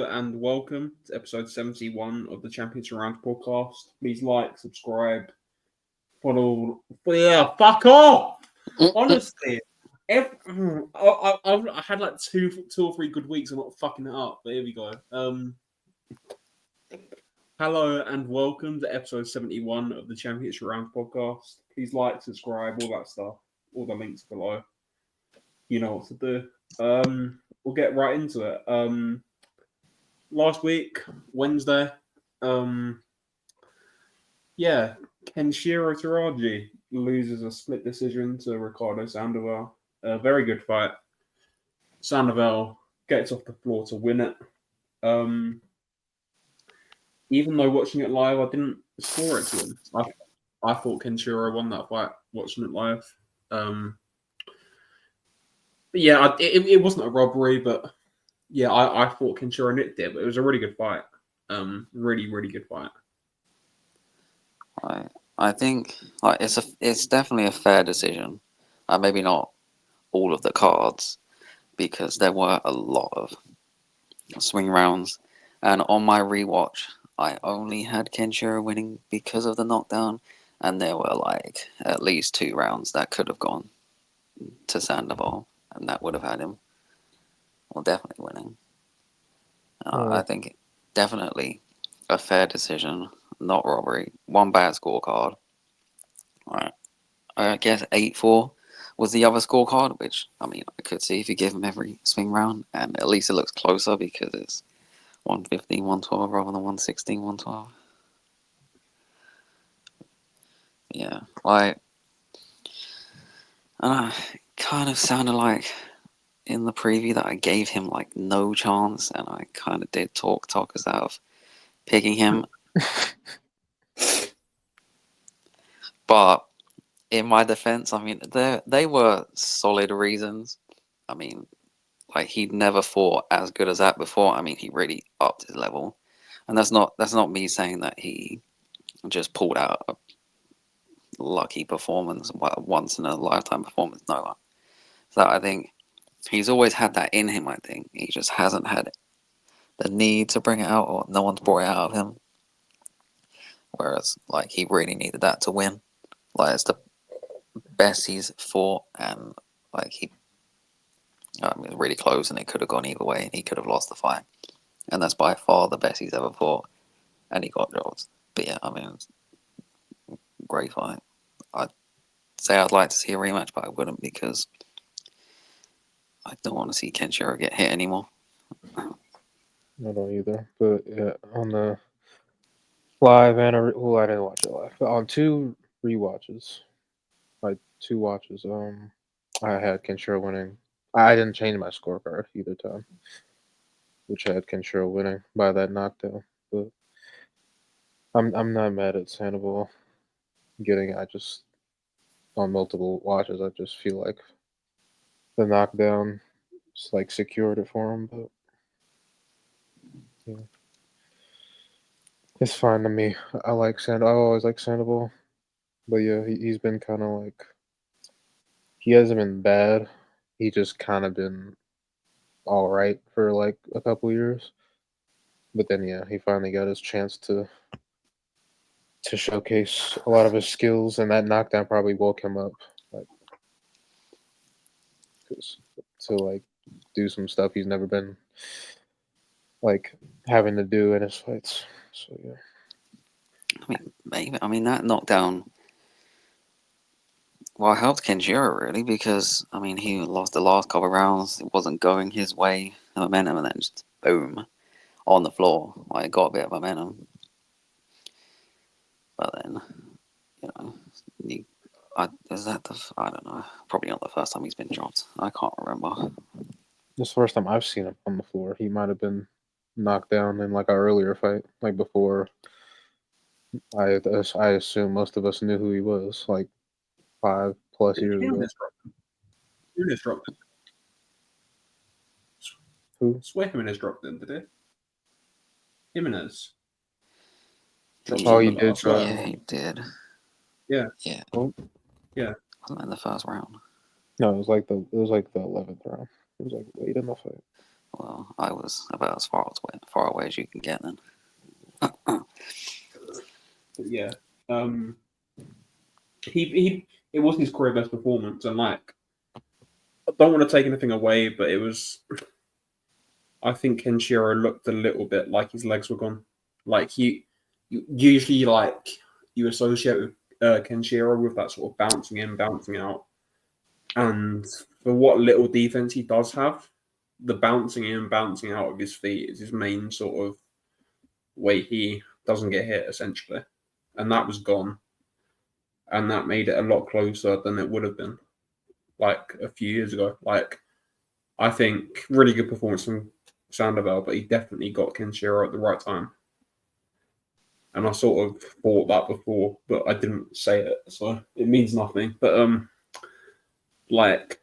Hello and welcome to episode 71 of the Champions Around podcast. Please like, subscribe, follow. Yeah, fuck off! Honestly, I had like two or three good weeks. I'm not fucking it up, but here we go. Hello and welcome to episode 71 of the Champions Around podcast. Please like, subscribe, all that stuff. All the links below. You know what to do. We'll get right into it. Last week, Wednesday, yeah, Kenshiro Taraji loses a split decision to Ricardo Sandoval. A very good fight. Sandoval gets off the floor to win it. Even though watching it live, I didn't score it to him. I thought Kenshiro won that fight watching it live. But yeah, it wasn't a robbery, but yeah, I thought Kenshiro nicked it, but it was a really good fight. Really, really good fight. I think it's definitely a fair decision. Maybe not all of the cards, because there were a lot of swing rounds, and on my rewatch, I only had Kenshiro winning because of the knockdown, and there were like at least 2 rounds that could have gone to Sandoval, and that would have had him, well, definitely winning. I think definitely a fair decision, not robbery. One bad scorecard. Right. I guess 8-4 was the other scorecard, which, I mean, I could see if you give him every swing round, and at least it looks closer because it's 115, 112 rather than 116, 112. Yeah, and I kind of sounded like in the preview that I gave him like no chance, and I kind of did talk us out of picking him. But in my defense, I mean, they were solid reasons. I mean, like, he'd never fought as good as that before. I mean, he really upped his level, and that's not me saying that he just pulled out a lucky performance, once in a lifetime performance. No, so I think he's always had that in him. I think he just hasn't had the need to bring it out, or no one's brought it out of him. Whereas, like, he really needed that to win. Like, it's the best he's fought, and like it was really close, and it could have gone either way, and he could have lost the fight. And that's by far the best he's ever fought, and he got dropped. But yeah, I mean, it was a great fight. I'd say I'd like to see a rematch, but I wouldn't, because I don't want to see Kenshiro get hit anymore. I don't either. But yeah, on the live and I didn't watch it live. But on 2 rewatches, like 2 watches, I had Kenshiro winning. I didn't change my scorecard either time, which had Kenshiro winning by that knockdown. But I'm not mad at Sandoval getting. I just, on multiple watches, I just feel like the knockdown just like secured it for him. But yeah, it's fine to me. I like Sand. I always like Sandoval, but yeah, he's been kind of like, he hasn't been bad. He just kind of been all right for like a couple years. But then yeah, he finally got his chance to showcase a lot of his skills, and that knockdown probably woke him up, like, to like do some stuff he's never been like having to do in his fights. So yeah. I mean, maybe. I mean, that knockdown, well, helped Kenshiro really, because I mean, he lost the last couple of rounds. It wasn't going his way, the momentum, and then just boom on the floor. Like, got a bit of momentum, but then, you know, I don't know. Probably not the first time he's been dropped. I can't remember. This is the first time I've seen him on the floor. He might have been knocked down in like our earlier fight, like before. I assume most of us knew who he was, like 5+ years ago. Jimenez dropped him. Who? I swear Jimenez dropped him, did he? Jimenez. Oh, he did drop Yeah, him. he did. Yeah. Yeah. Oh. Yeah. Wasn't in the first round. No, it was like the 11th round. It was like late in the fight. Well, I was about as far away as you can get then. But yeah, he it was his career best performance, and like I don't want to take anything away, but it was. I think Kenshiro looked a little bit like his legs were gone. Like usually like you associate with Kenshiro with that sort of bouncing in, bouncing out, and for what little defense he does have, the bouncing in, bouncing out of his feet is his main sort of way he doesn't get hit essentially, and that was gone, and that made it a lot closer than it would have been like a few years ago. Like I think really good performance from Sandoval, but he definitely got Kenshiro at the right time. And I sort of thought that before, but I didn't say it, so it means nothing. But like,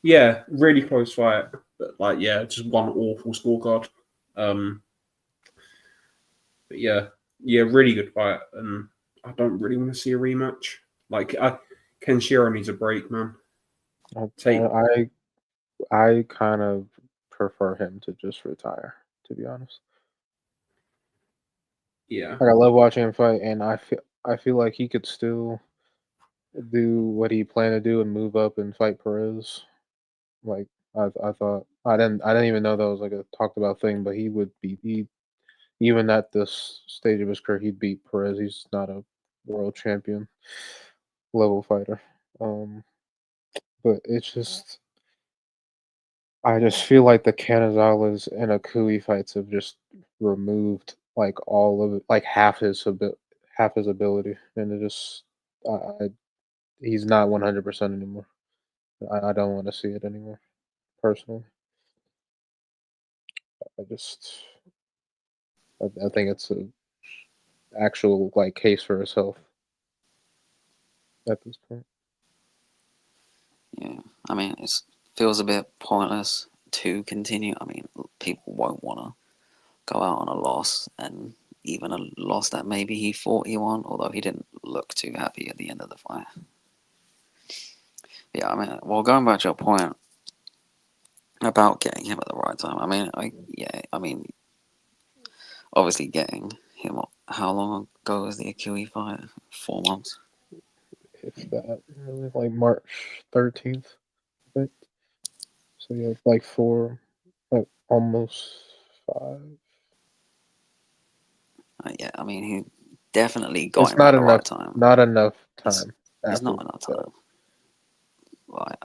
yeah, really close fight, but like, yeah, just one awful scorecard. Um, but yeah, really good fight, and I don't really want to see a rematch. Like, Kenshiro needs a break, man. Take I kind of prefer him to just retire, to be honest. yeah, Like I love watching him fight, and I feel like he could still do what he planned to do and move up and fight Perez. Like I thought I didn't even know that was like a talked about thing, but he would beat he even at this stage of his career he'd beat Perez. He's not a world champion level fighter. Um, but it's just I just feel like the Canizales and Akui fights have just removed like all of it, like half his ability, and it just I he's not 100% anymore. I don't want to see it anymore. Personally, I just I think it's a actual like case for his health at this point. Yeah, I mean, it feels a bit pointless to continue. I mean, people won't want to go out on a loss, and even a loss that maybe he thought he won, although he didn't look too happy at the end of the fight. Yeah, I mean, well, going back to your point about getting him at the right time. I mean, obviously getting him. How long ago was the Akui fight? 4 months. If that really like March 13th, I think. So yeah, like like almost 5. Yeah, I mean, he definitely got It's him at the right time. not enough It's time it's after not enough that. time. Like,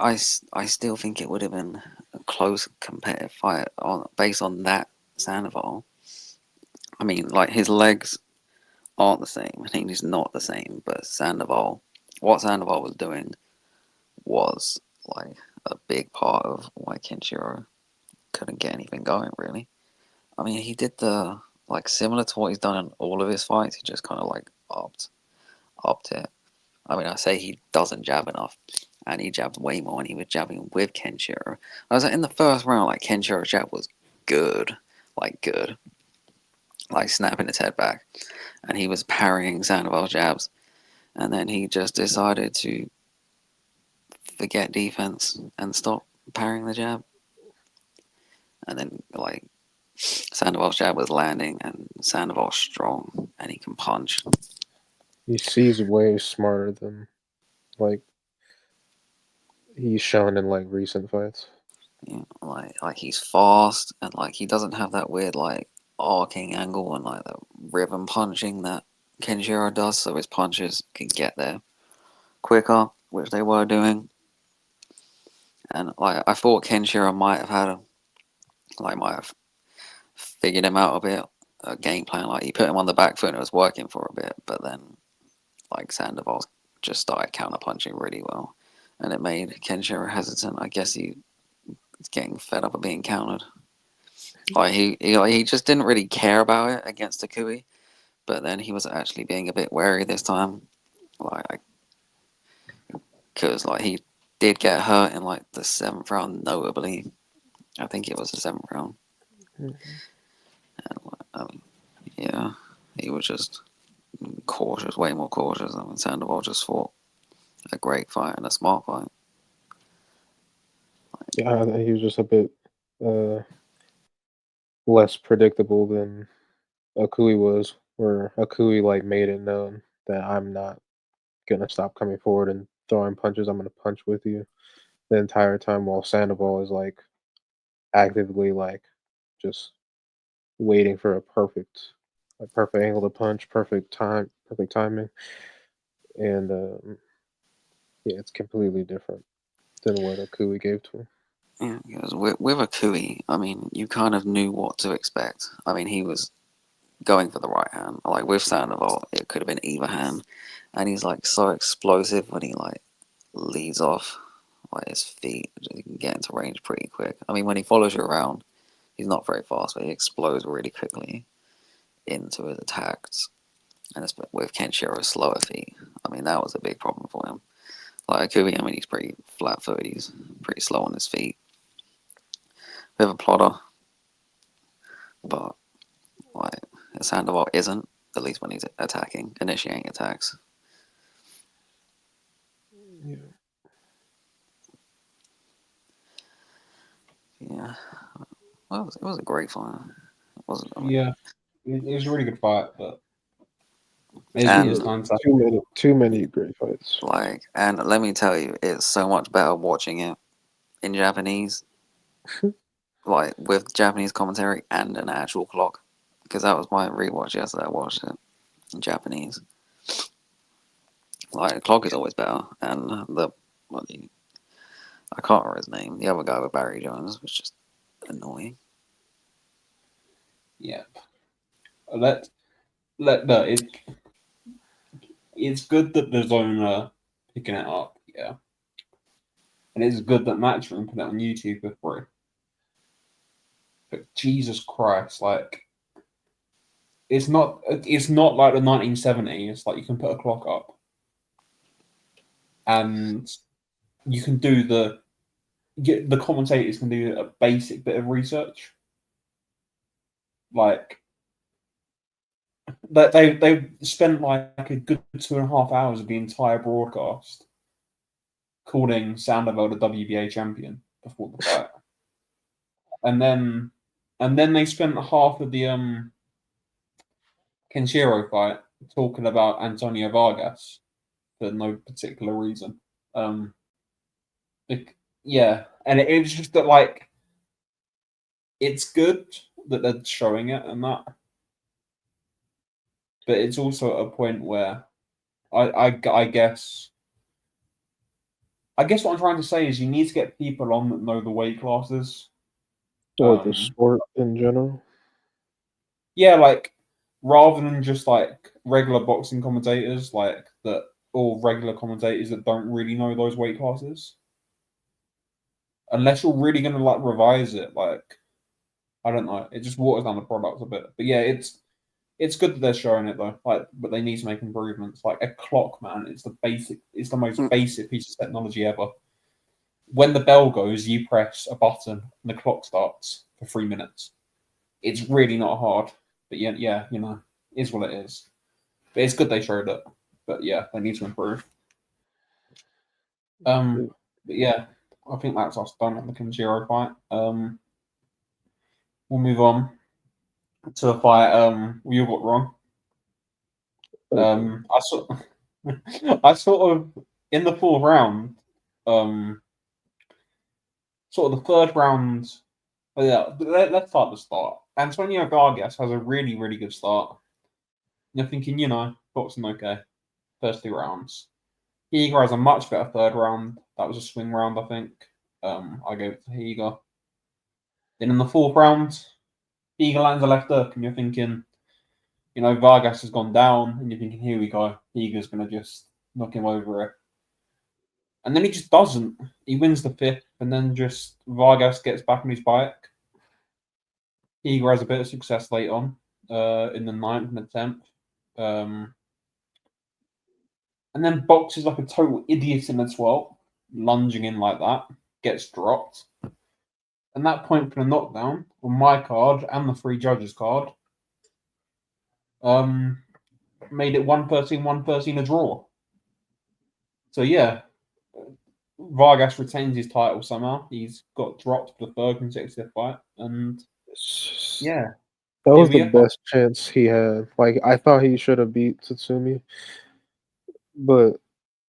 I still think it would have been a close competitive fight based on that Sandoval. I mean, like his legs aren't the same. I think he's not the same. But what Sandoval was doing was like a big part of why Kenshiro couldn't get anything going. Really, I mean, he did the like similar to what he's done in all of his fights. He just kind of like upped it. I mean, I say he doesn't jab enough, and he jabbed way more when he was jabbing with Kenshiro. I was like, in the first round, like Kenshiro's jab was good, good, like snapping his head back, and he was parrying Sandoval's jabs, and then he just decided to forget defense and stop parrying the jab, and then like Sandoval's jab was landing, and Sandoval's strong, and he can punch. He sees way smarter than like he's shown in like recent fights. You know, like he's fast, and like he doesn't have that weird like arcing angle and like the rhythm punching that Kenshiro does, so his punches can get there quicker, which they were doing. And like I thought Kenshiro might have figured him out a bit, a game plan. Like he put him on the back foot and it was working for a bit, but then like Sandoval just started counter punching really well, and it made Kenshiro hesitant. I guess he's getting fed up of being countered. Like he just didn't really care about it against Akui, but then he was actually being a bit wary this time, like because like he did get hurt in like the 7th round, notably. I think it was the 7th round, Mm-hmm. and yeah, he was just cautious, way more cautious. I mean, Sandoval just fought a great fight and a smart fight. Yeah, he was just a bit less predictable than Akui was, where Akui like made it known that I'm not gonna stop coming forward and throwing punches. I'm gonna punch with you the entire time, while Sandoval is like actively like just waiting for a perfect angle to punch, perfect timing, and yeah, it's completely different than what Akui gave to him. Yeah, because with Akui, I mean, you kind of knew what to expect. I mean, he was going for the right hand. Like with Sandoval, it could have been either hand, and he's like so explosive when he like leads off. Like his feet, he can get into range pretty quick. I mean, when he follows you around, he's not very fast, but he explodes really quickly into his attacks. And it's with Kenshiro's slower feet. I mean, that was a big problem for him. Like Akui, I mean, he's pretty flat-footed. He's pretty slow on his feet. Bit of a plotter, but like Sandoval isn't. At least when he's attacking, initiating attacks. Yeah. Yeah, well, it was a great fight. It wasn't. I mean, Yeah, it was a really good fight, but maybe and it's time to. Too many great fights. like, and let me tell you, it's so much better watching it in Japanese, like with Japanese commentary and an actual clock. Because that was my rewatch yesterday. I watched it in Japanese. Like the clock is always better, and I can't remember his name. The other guy with Barry Jones was just annoying. Yeah, no, it's good that the owner picking it up. Yeah, and it's good that Matchroom put it on YouTube for free. But Jesus Christ, like it's not like the 1970s. Like you can put a clock up, and you can do the commentators can do a basic bit of research. Like they spent like a good 2.5 hours of the entire broadcast calling Sandoval the WBA champion before the fight, and then they spent half of the Kenshiro fight talking about Antonio Vargas for no particular reason. Um, yeah, and it was just that like it's good that they're showing it and that, but it's also at a point where I guess what I'm trying to say is you need to get people on that know the weight classes. Or the sport in general. Yeah, like rather than just like regular boxing commentators, like that, or regular commentators that don't really know those weight classes. Unless you're really gonna like revise it, like I don't know, it just waters down the product a bit. But yeah, it's good that they're showing it though. Like, but they need to make improvements. Like a clock, man, it's the most basic piece of technology ever. When the bell goes, you press a button and the clock starts for 3 minutes. It's really not hard. But yeah, is what it is. But it's good they showed it. But yeah, they need to improve. But yeah, I think that's us done on the Kenshiro fight. We'll move on to a fight we all got wrong. Okay. I sort of in the fourth round, um, sort of the third round. But yeah, let's start the start. Antonio Vargas has a really, really good start. You're thinking, boxing okay. First 2 rounds. Higa has a much better third round. That was a swing round, I think. I gave it to Higa. Then in the fourth round, Higa lands a left hook, and you're thinking, Vargas has gone down, and you're thinking, here we go. Higa's going to just knock him over it. And then he just doesn't. He wins the fifth, and then just Vargas gets back on his bike. Higa has a bit of success late on in the ninth and the 10th. And then boxes like a total idiot in the 12th, lunging in like that, gets dropped. And that point for the knockdown on my card and the three judges' card made it 113, 113 a draw. So yeah, Vargas retains his title somehow. He's got dropped for the third consecutive fight, and yeah, That here was the we are. best chance he had. Like I thought he should have beat Tatsumi, but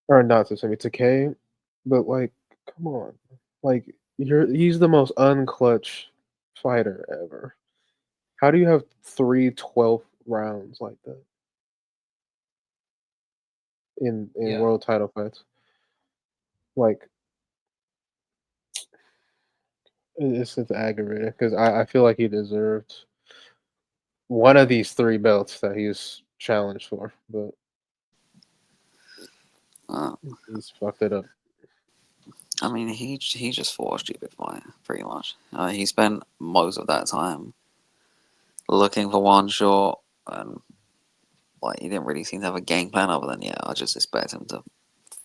or not Tatsumi, Takei. But like, come on, like he's the most unclutch fighter ever. How do you have 3 12 rounds like that in Yeah, world title fights? Like it's aggravating because I feel like he deserved one of these 3 belts that he's challenged for, but Uh, he's fucked it up. I mean, he just fought a stupid fight, pretty much. He spent most of that time looking for one shot, and like he didn't really seem to have a game plan other than I just expect him to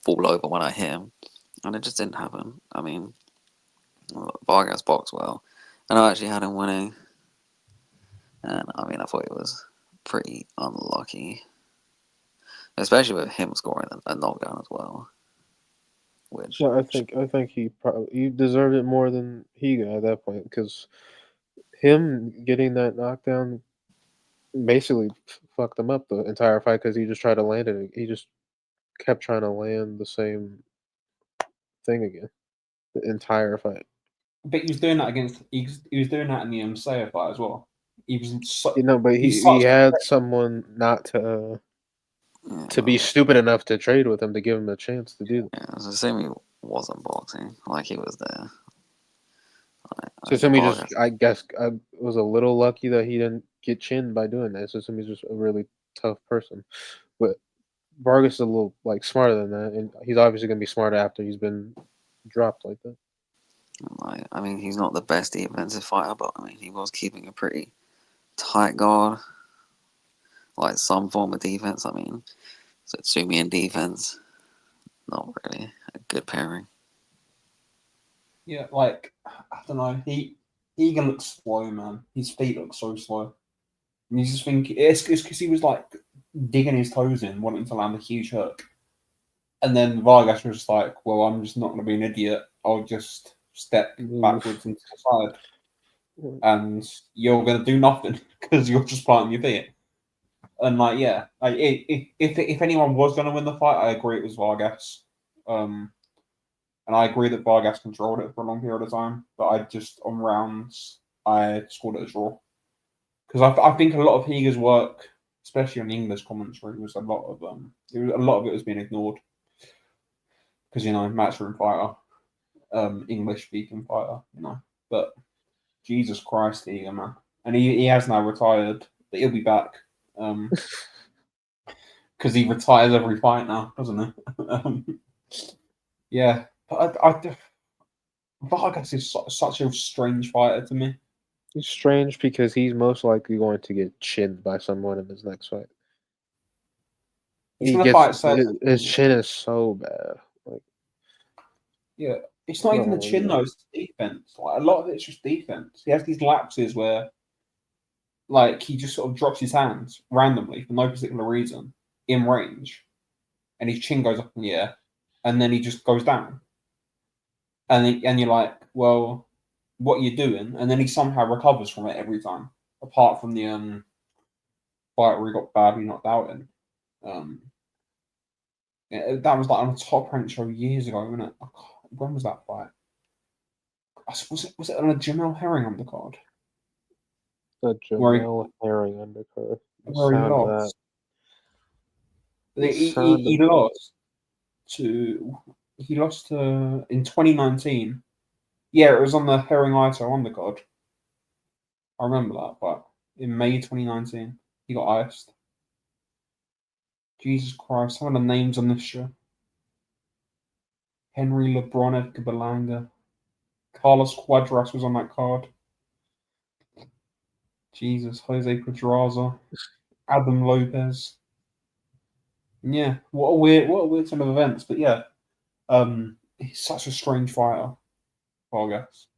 fall over when I hit him, and it just didn't happen. I mean, Vargas boxed well, and I actually had him winning, and I mean, I thought it was pretty unlucky, especially with him scoring a knockdown as well, which Well, I think he deserved it more than he got at that point because him getting that knockdown basically fucked him up the entire fight because he just tried to land it. He just kept trying to land the same thing again the entire fight. but he was doing that against. He was doing that in the Saya fight as well. He was You know, but he's he such had someone not to be well, stupid enough to trade with him to give him a chance to do that. it's a shame he wasn't boxing, like he was there. So Like Sumi just, Vargas, I guess, I was a little lucky that he didn't get chinned by doing that. So Sumi's just a really tough person, but Vargas is a little like smarter than that, and he's obviously gonna be smarter after he's been dropped like that. I mean, he's not the best defensive fighter, but I mean, he was keeping a pretty tight guard, like some form of defense. I mean, Satsumi in defense, not really a good pairing. Yeah, like I don't know. He can look slow, man. His feet look so slow. And you just think it's because he was like digging his toes in, wanting to land a huge hook. And then Vargas was just like, well, I'm just not going to be an idiot. I'll just step Move. backwards into the side. And you're going to do nothing because you're just planting your feet. And, like, yeah, like, if anyone was going to win the fight, I agree it was Vargas. And I agree that Vargas controlled it for a long period of time. But I just, on rounds, I scored it a draw. Because I think a lot of Higa's work, especially on the English commentary, was a lot of it was being ignored. Because matchroom fighter, English speaking fighter, But Jesus Christ, Higa, man, and he has now retired, but he'll be back. Because he retires every fight now, doesn't he? Yeah, but Vargas is such a strange fighter to me. He's strange because he's most likely going to get chinned by someone in his next fight. He's He gonna gets fight certain. his chin is so bad. Like Yeah, it's not even the oh chin yeah. though; it's the defense. Like a lot of it's just defense. He has these lapses where, like, he just sort of drops his hands randomly for no particular reason in range, and his chin goes up in the air, and then he just goes down, and you're like, well, what are you doing? And then he somehow recovers from it every time, apart from the fight where he got badly knocked out in. Um, that was like on a top rank show years ago, wasn't it? When was that fight? Was it on a Jamel Herring undercard The where he Jamel Herring undercard. The where he sound of that. lost? The He sound lost to in 2019. Yeah, it was on the Herring Ito undercard. I remember that, but in May 2019, he got iced. Jesus Christ, some of the names on this show: Henry LeBron, Edgar Berlanga, Carlos Cuadras was on that card. Jesus, Jose Pedraza, Adam Lopez. Yeah, what a weird turn of events. But yeah, he's such a strange fighter, Vargas.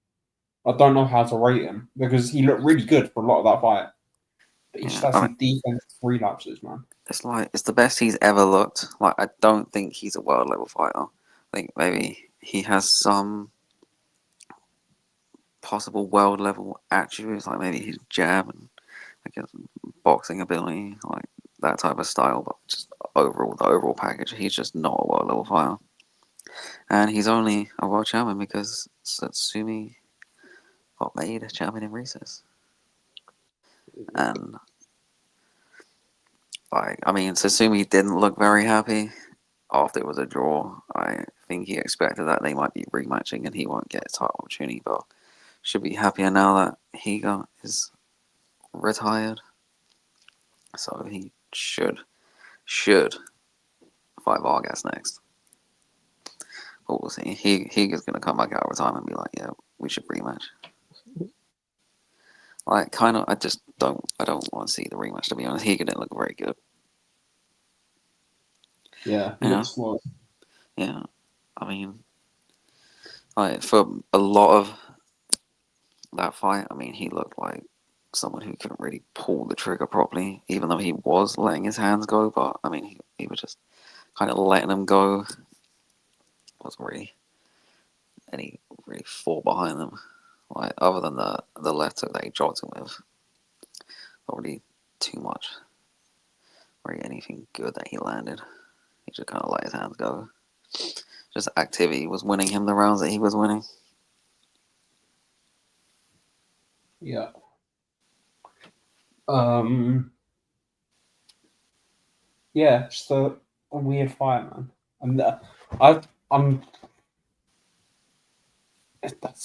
I don't know how to rate him because he looked really good for a lot of that fight. But he just Yeah, has I mean, some defensive relapses, man. it's like it's the best he's ever looked. Like I don't think he's a world level fighter. I think maybe he has some possible world level attributes, like maybe his jab and I guess boxing ability, like that type of style, but just overall, the overall package, he's just not a world level fighter. And he's only a world champion because Satsumi got made a champion in recess. And I mean, Satsumi didn't look very happy after it was a draw. I think he expected that they might be rematching and he won't get a title opportunity, but should be happier now that Higa is retired. So he should fight Vargas next. But we'll see. Higa's gonna come back out of retirement and be like, yeah, we should rematch. Like, kind of, I don't want to see the rematch, to be honest. Higa didn't look very good. Yeah, You know? looks like. Yeah. I mean, like, for a lot of that fight, I mean, he looked like someone who couldn't really pull the trigger properly, even though he was letting his hands go. But, I mean, he was just kind of letting them go. Wasn't really any really fall behind them. Like, other than the left hook that he dropped him with. Not really too much. Or anything good that he landed. He just kind of let his hands go. Just activity was winning him the rounds that he was winning. Yeah. Yeah, just a weird fight, man. And I'm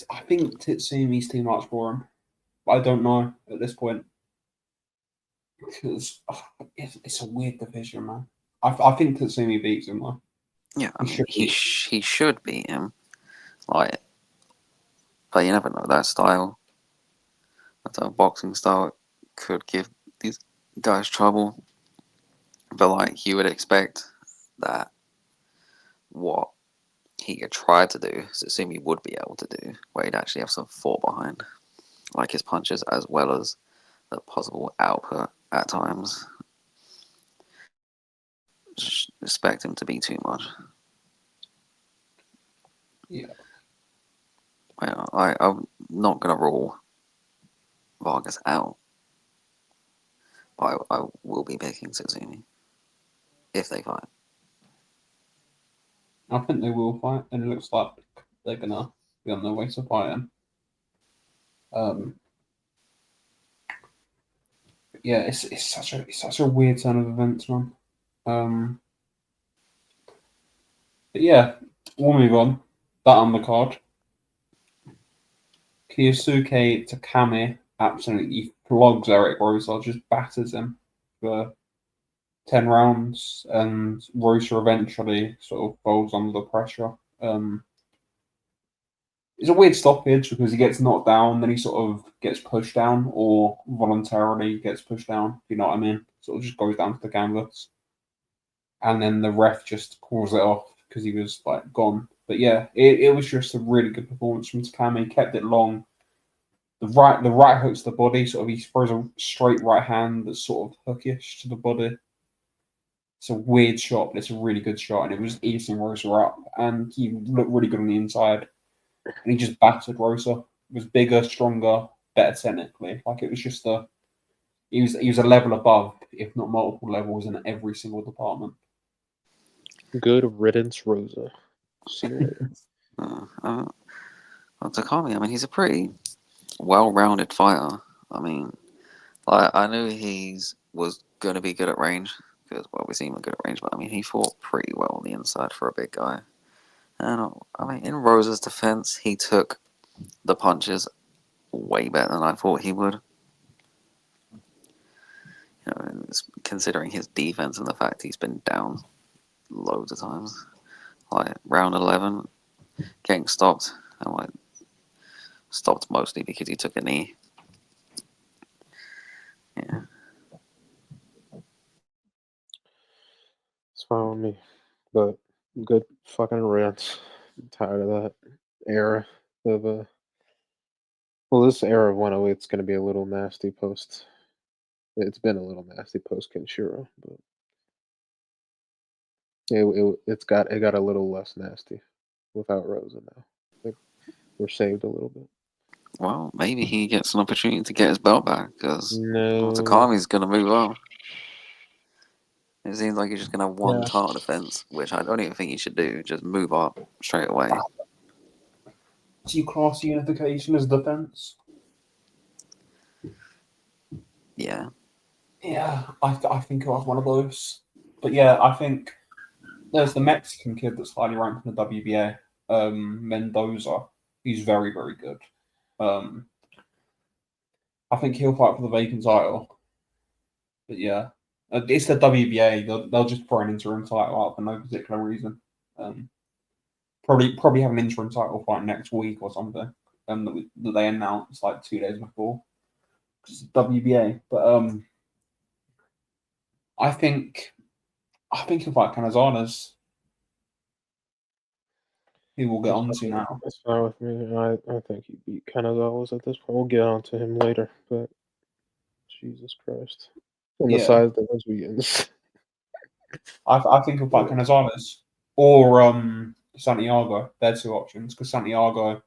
I think Titsumi's too much for him. I don't know at this point because it's a weird division, man. I think Tatsumi beats him though. Yeah, I He mean, should he be. he should beat him. Like, but you never know. That style, that boxing style, could give these guys trouble. But like, you would expect that what he had tried to do, Sutsumi would be able to do, where he'd actually have some thought behind, like his punches as well as the possible output at times. Just expect him to be too much. Yeah. I'm not gonna rule Vargas out, but I will be picking Sutsumi if they fight. I think they will fight, and it looks like they're gonna be on their way to fighting. Um, yeah, it's such a weird turn of events, man. Um, but yeah, we'll move on. That undercard, Kiyosuke Takami absolutely flogs Eric Rosa, just batters him for 10 rounds, and Rosa eventually sort of falls under the pressure. Um, it's a weird stoppage because he gets knocked down, then he sort of gets pushed down, or voluntarily gets pushed down. If you know what I mean, sort of just goes down to the canvas, and then the ref just calls it off because he was like gone. But yeah, it was just a really good performance from Takami. Kept it long. The right hooks the body, sort of he throws a straight right hand that's sort of hookish to the body. It's a weird shot, but it's a really good shot, and it was eating Rosa up, and he looked really good on the inside, and he just battered Rosa. Was bigger, stronger, better technically. Like it was just he was a level above, if not multiple levels in every single department. Good riddance, Rosa. See you later. Well, Takami, I mean, he's a pretty well-rounded fighter. I mean, I knew he's was going to be good at range because well, we seen him good at range, but I mean, he fought pretty well on the inside for a big guy. And I mean, in Rosa's defense, he took the punches way better than I thought he would. You know, considering his defense and the fact he's been down loads of times, like round 11, getting stopped and like stopped mostly because he took a knee. Yeah. It's fine with me. But good fucking riddance. I'm tired of that era of well, this era of 108 is going to be a little nasty post. It's been a little nasty post Kenshiro, but it got a little less nasty. without Rosa now. Like, we're saved a little bit. Well, maybe he gets an opportunity to get his belt back because No. Takami's going to move up. It seems like he's just going to have one Yeah. title defense, which I don't even think he should do. Just move up straight away. Do you class unification as defense? Yeah. Yeah, I think it was one of those. But yeah, I think there's the Mexican kid that's highly ranked in the WBA, Mendoza. He's very, very good. I think he'll fight for the vacant title. But yeah, it's the WBA. They'll just throw an interim title out for no particular reason. Probably have an interim title fight next week or something. That they announced like 2 days before. It's WBA, but I think he'll fight Canizales. Who we'll get onto now. That's fine with me. I think he beat Canizales at this point. We'll get on to him later, but Jesus Christ. And the Yeah. size difference begins. I think he'll fight Canizales or Santiago. They're two options because Santiago,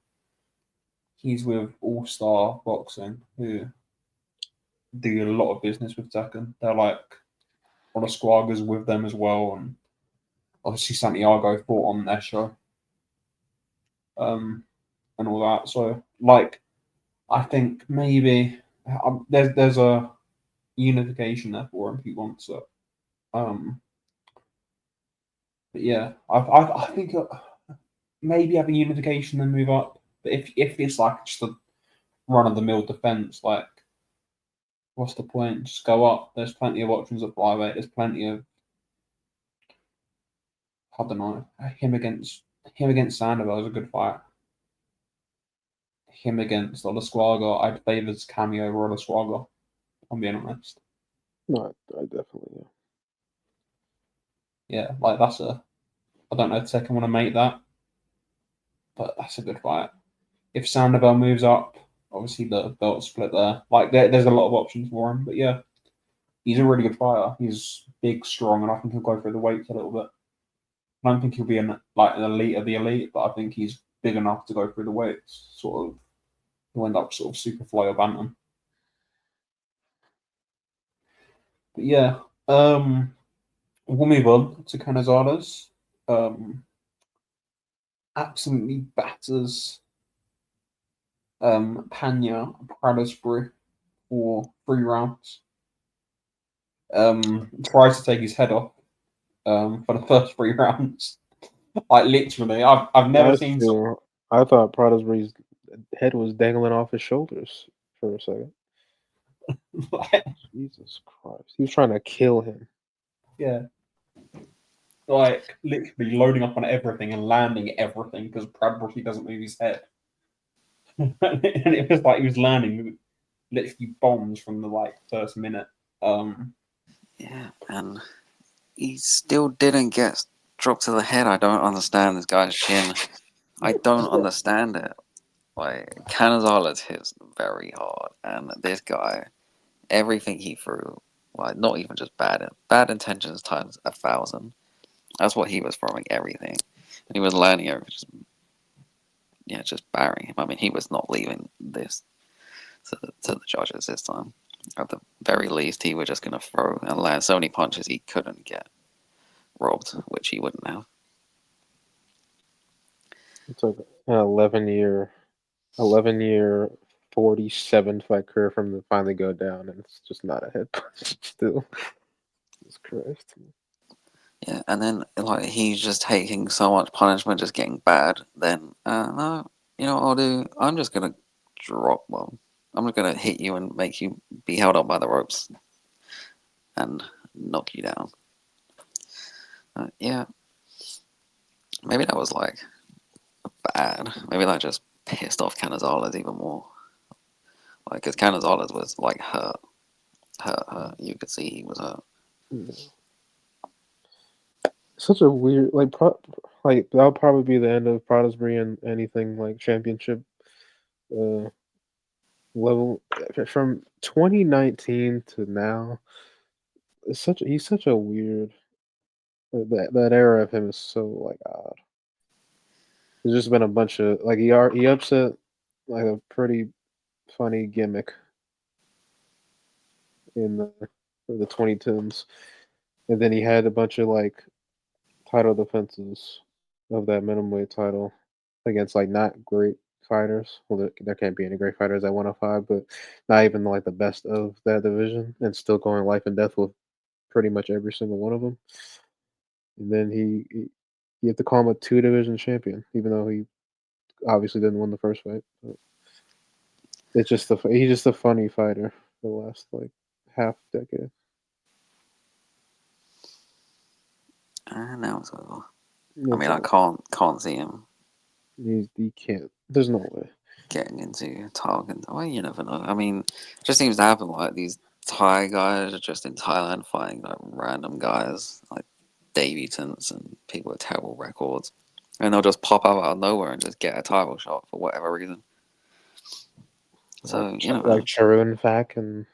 he's with All Star Boxing, who do a lot of business with Tekken. They're like Olasquaga's with them as well, and obviously Santiago fought on their show, and all that. So like, I think maybe there's a unification there for him if he wants it. But yeah, I think maybe have a unification and move up. But if it's like just a run of the mill defense, like what's the point? Just go up. There's plenty of options at flyweight. There's plenty of I don't know. Him against Sandoval is a good fight. Him against Olasquaga, I'd favour Cameo or Olasquaga. I'm being honest. No, I definitely am. Yeah, like that's a. I don't know if Tekken want to make that, but that's a good fight. If Sandoval moves up, obviously the belt split there. Like there's a lot of options for him, but yeah, he's a really good fighter. He's big, strong, and I think he'll go through the weights a little bit. I don't think he'll be an elite of the elite, but I think he's big enough to go through the weights. Sort of, he'll end up sort of super fly or bantam. But yeah, we'll move on to Canizales. Absolutely batters Panya Pradesbury for 3 rounds. Tries to take his head off for the first 3 rounds. Like literally, I've never seen. I thought Pradesbury's head was dangling off his shoulders for a second. Jesus Christ, he was trying to kill him. Yeah, like literally loading up on everything and landing everything because Bradbury doesn't move his head, and it was like he was landing literally bombs from the like first minute. Yeah, and he still didn't get dropped to the head. I don't understand this guy's chin. I don't understand it. Like, Canizales hits very hard, and this guy, everything he threw, like, not even just bad intentions times 1,000. That's what he was throwing, everything. And he was landing everything, just barring him. I mean, he was not leaving this to the judges this time. At the very least, he was just going to throw and land so many punches he couldn't get robbed, which he wouldn't have. It's like an 11-year, 47 fight career from to finally go down, and it's just not a head punch still. Jesus Christ. Yeah, and then like he's just taking so much punishment, just getting bad. Then no, you know what I'll do? I'm just gonna drop. Well, I'm just gonna hit you and make you be held up by the ropes and knock you down. Yeah, maybe that was like bad. Maybe that just pissed off Canizales even more. Like, because Canizales was like hurt. You could see he was hurt. Yeah. Such a weird, like that'll probably be the end of Prodesbury and anything like championship level from 2019 to now. He's such a weird. That era of him is so like odd. There's just been a bunch of like he upset like a pretty funny gimmick in the 2010s, and then he had a bunch of like title defenses of that minimum weight title against like not great fighters. Well, there can't be any great fighters at 105, but not even like the best of that division, and still going life and death with pretty much every single one of them. And then you have to call him a two division champion, even though he obviously didn't win the first fight. But it's just he's just a funny fighter for the last like half decade. And now it's over. I It's mean, I all- can't see him he can't. There's no way. getting into Thailand. Well, you never know. I mean, it just seems to happen like these Thai guys are just in Thailand fighting like random guys like debutants and people with terrible records, and they'll just pop up out of nowhere and just get a title shot for whatever reason. So Like Charun Fak and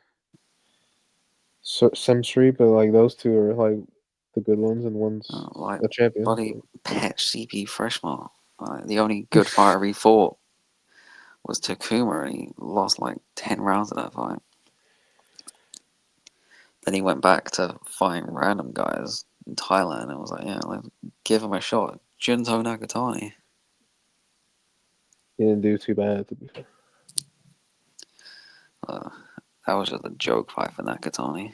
Sim Street, but like those two are like the good ones, and one's like a champion. bloody pet CP Freshmart. Like, the only good fighter he fought was Takuma, and he lost like 10 rounds of that fight. Then he went back to fighting random guys in Thailand and was like, yeah, let's give him a shot. Junto Nakatani. He didn't do too bad, to be fair. That was just a joke fight for Nakatani.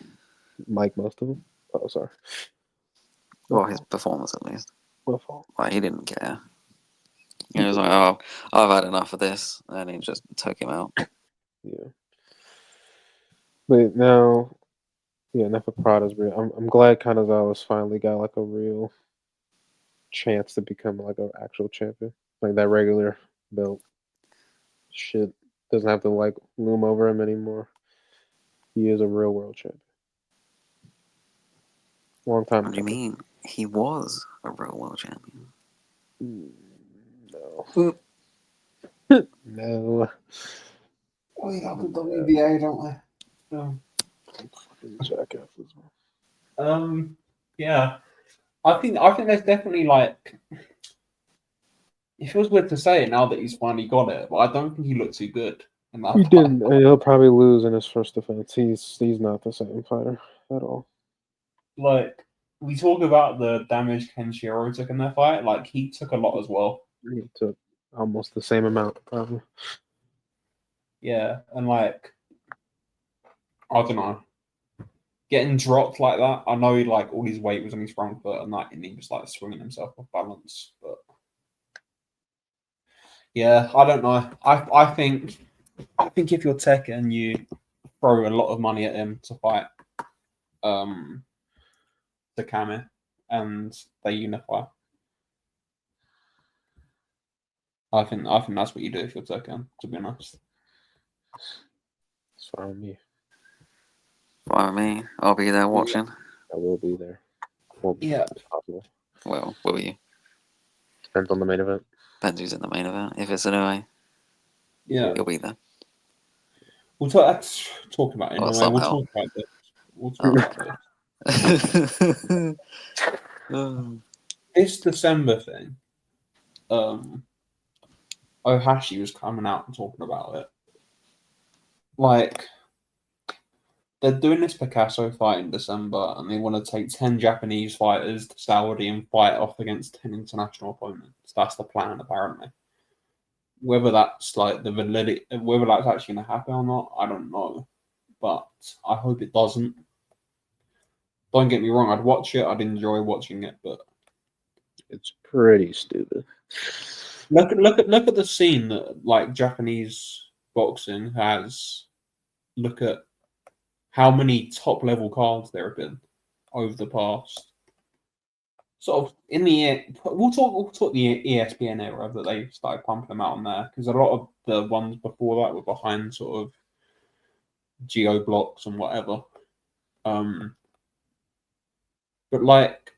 Like most of them. Oh, sorry. Well, his performance at least. My fault. Like, he didn't care. He was like, oh, I've had enough of this. And he just took him out. Yeah. But now, yeah, enough of Prada's real. I'm glad Canizales finally got like a real chance to become like an actual champion. Like that regular belt shit doesn't have to like loom over him anymore. He is a real world champion. Long time What do you coming. mean? He was a real world champion. No. No. We got the WBA, don't we? No. Fucking jackasses. Yeah. I think there's definitely like it feels weird to say it now that he's finally got it, but I don't think he looked too good in that He fight. didn't. And he'll probably lose in his first defense. He's not the same fighter at all. Like we talk about the damage Kenshiro took in that fight, like he took a lot as well. He took almost the same amount, probably. Yeah, and like I don't know. Getting dropped like that, I know like all his weight was on his front foot and that, and he was like swinging himself off balance. But yeah, I don't know. I think if you're Tech and you throw a lot of money at him to fight Takame and they unify, I think that's what you do if you're Tekken, to be honest. It's fine with me. Fine with me. I'll be there watching. I will be there. Well, Yeah. it's possible. Well, will you? Depends on the main event. Depends who's in the main event. If it's anyway, Yeah. he'll be there. We'll let's talk about it Well, anyway. We'll somehow. talk about this. We'll talk about this. This December thing, Ohashi was coming out and talking about it. Like, they're doing this Picasso fight in December, and they want to take 10 Japanese fighters to Saudi and fight off against 10 international opponents. That's the plan, apparently. Whether that's like the validity, whether that's actually going to happen or not, I don't know. But I hope it doesn't. Don't get me wrong, I'd watch it, I'd enjoy watching it, but It's pretty stupid. look at the scene that like Japanese boxing has. Look at how many top level cards there have been over the past sort of in the we'll talk the ESPN era that they started pumping them out on there, because a lot of the ones before that were behind sort of geo blocks and whatever. But like,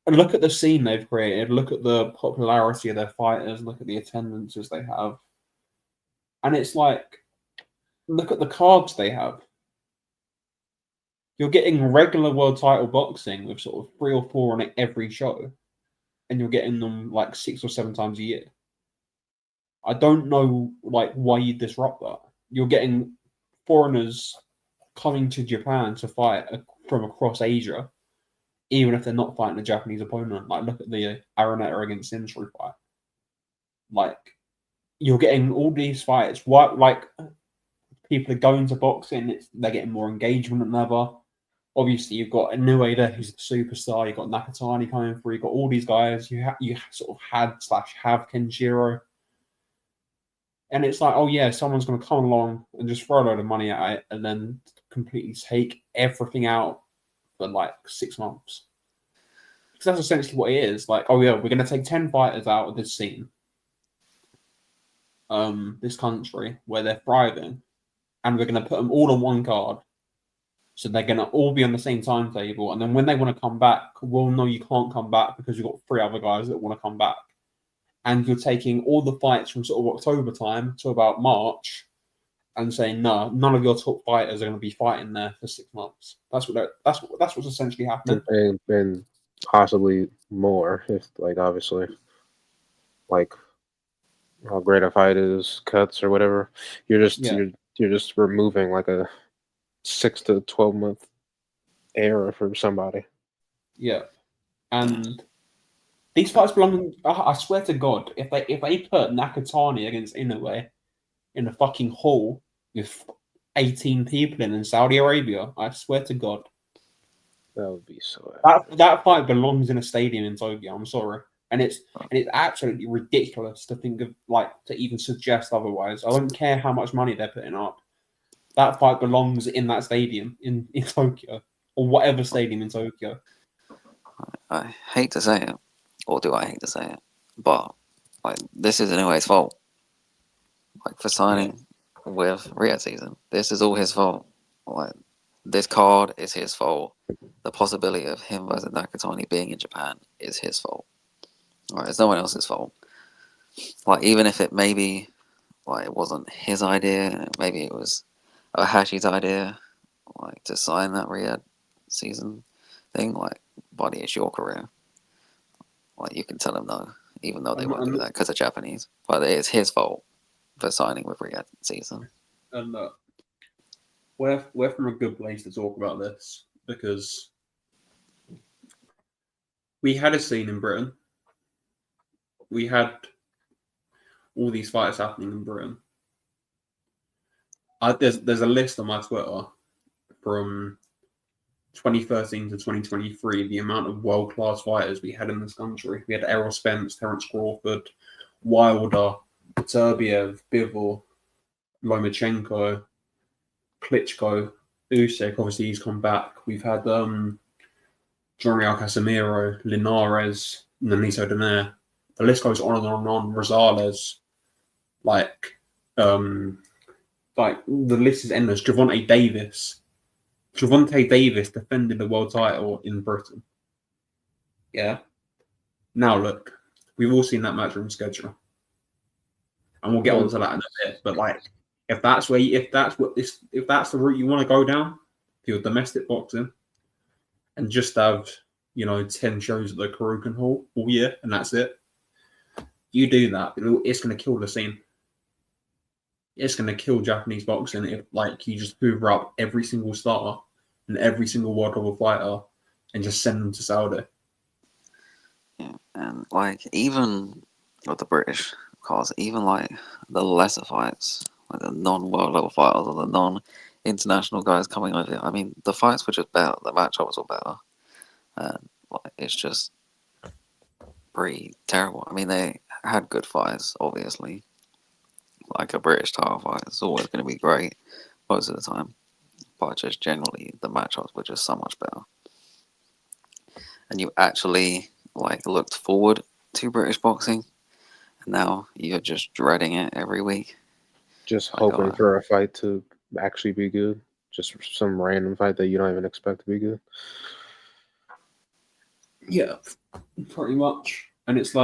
and look at the scene they've created. Look at the popularity of their fighters. Look at the attendances they have, and it's like, look at the cards they have. You're getting regular world title boxing with sort of 3 or 4 on it every show. and you're getting them like 6 or 7 times a year. I don't know like why you disrupt that. You're getting foreigners coming to Japan to fight from across Asia, even if they're not fighting a Japanese opponent. Like look at the Araneta against Sinstru fight. Like you're getting all these fights. What like people are going to boxing? They're getting more engagement than ever. Obviously, you've got Inoue there, who's a superstar. You've got Nakatani coming through. You've got all these guys. You sort of have Kenshiro. And it's like, oh yeah, someone's going to come along and just throw a load of money at it and then completely take everything out for like 6 months. Because that's essentially what it is. Like, oh yeah, we're going to take 10 fighters out of this scene, this country where they're thriving, and we're going to put them all on one card. So they're going to all be on the same timetable. And then when they want to come back, well, no, you can't come back because you've got 3 other guys that want to come back. And you're taking all the fights from sort of October time to about March and saying, no, none of your top fighters are going to be fighting there for 6 months. That's what's essentially happening. And possibly more if, like, obviously, like how great a fight is, cuts or whatever. You're just removing like a 6 to 12 month era for somebody. Yeah, and these fights belong. I swear to God, if they put Nakatani against Inoue in a fucking hall with 18 people in Saudi Arabia, I swear to God, That would be so epic. that fight belongs in a stadium in Tokyo. I'm sorry, and it's absolutely ridiculous to think of to even suggest otherwise. I don't care how much money they're putting up. That fight belongs in that stadium in Tokyo or whatever stadium in Tokyo. I hate to say it, or do I hate to say it, but like this is Inoue's fault. Like for signing with Riyadh season, this is all his fault. Like this card is his fault. The possibility of him versus Nakatani being in Japan is his fault. Right, it's no one else's fault. Like even if it maybe like it wasn't his idea, maybe it was Hashi's idea, like to sign that Riyadh season thing. Like, buddy, it's your career. Like you can tell him no, even though they won't do that because they're Japanese. But it's his fault for signing with Riyadh season. And we're from a good place to talk about this because we had a scene in Britain. We had all these fights happening in Britain. There's a list on my Twitter from 2013 to 2023, the amount of world-class fighters we had in this country. We had Errol Spence, Terence Crawford, Wilder, Turbiev, Bivol, Lomachenko, Klitschko, Usyk. Obviously, he's come back. We've had Joriel Casemiro, Linares, Nonito Donaire. The list goes on and on and on. Rosales, the list is endless. Javonte Davis defended the world title in Britain. Yeah. Now look, we've all seen that matchroom schedule, and we'll get onto that in a bit. But if that's the route you want to go down for your domestic boxing, and just have 10 shows at the Karukan Hall all year, and that's it. You do that, it's going to kill the scene. It's going to kill Japanese boxing if you just hoover up every single star and every single world level fighter and just send them to Saudi. Yeah, and even with the British cars, even the lesser fights, like the non-world level fighters or the non-international guys coming over. I mean, the fights were just better. The matchups were better, and it's just pretty terrible. I mean, they had good fights, obviously. Like a British title fight, it's always going to be great most of the time, but just generally the matchups were just so much better. And you actually looked forward to British boxing, and now you're just dreading it every week. Just hoping for a fight to actually be good, just some random fight that you don't even expect to be good. Yeah, pretty much. And it's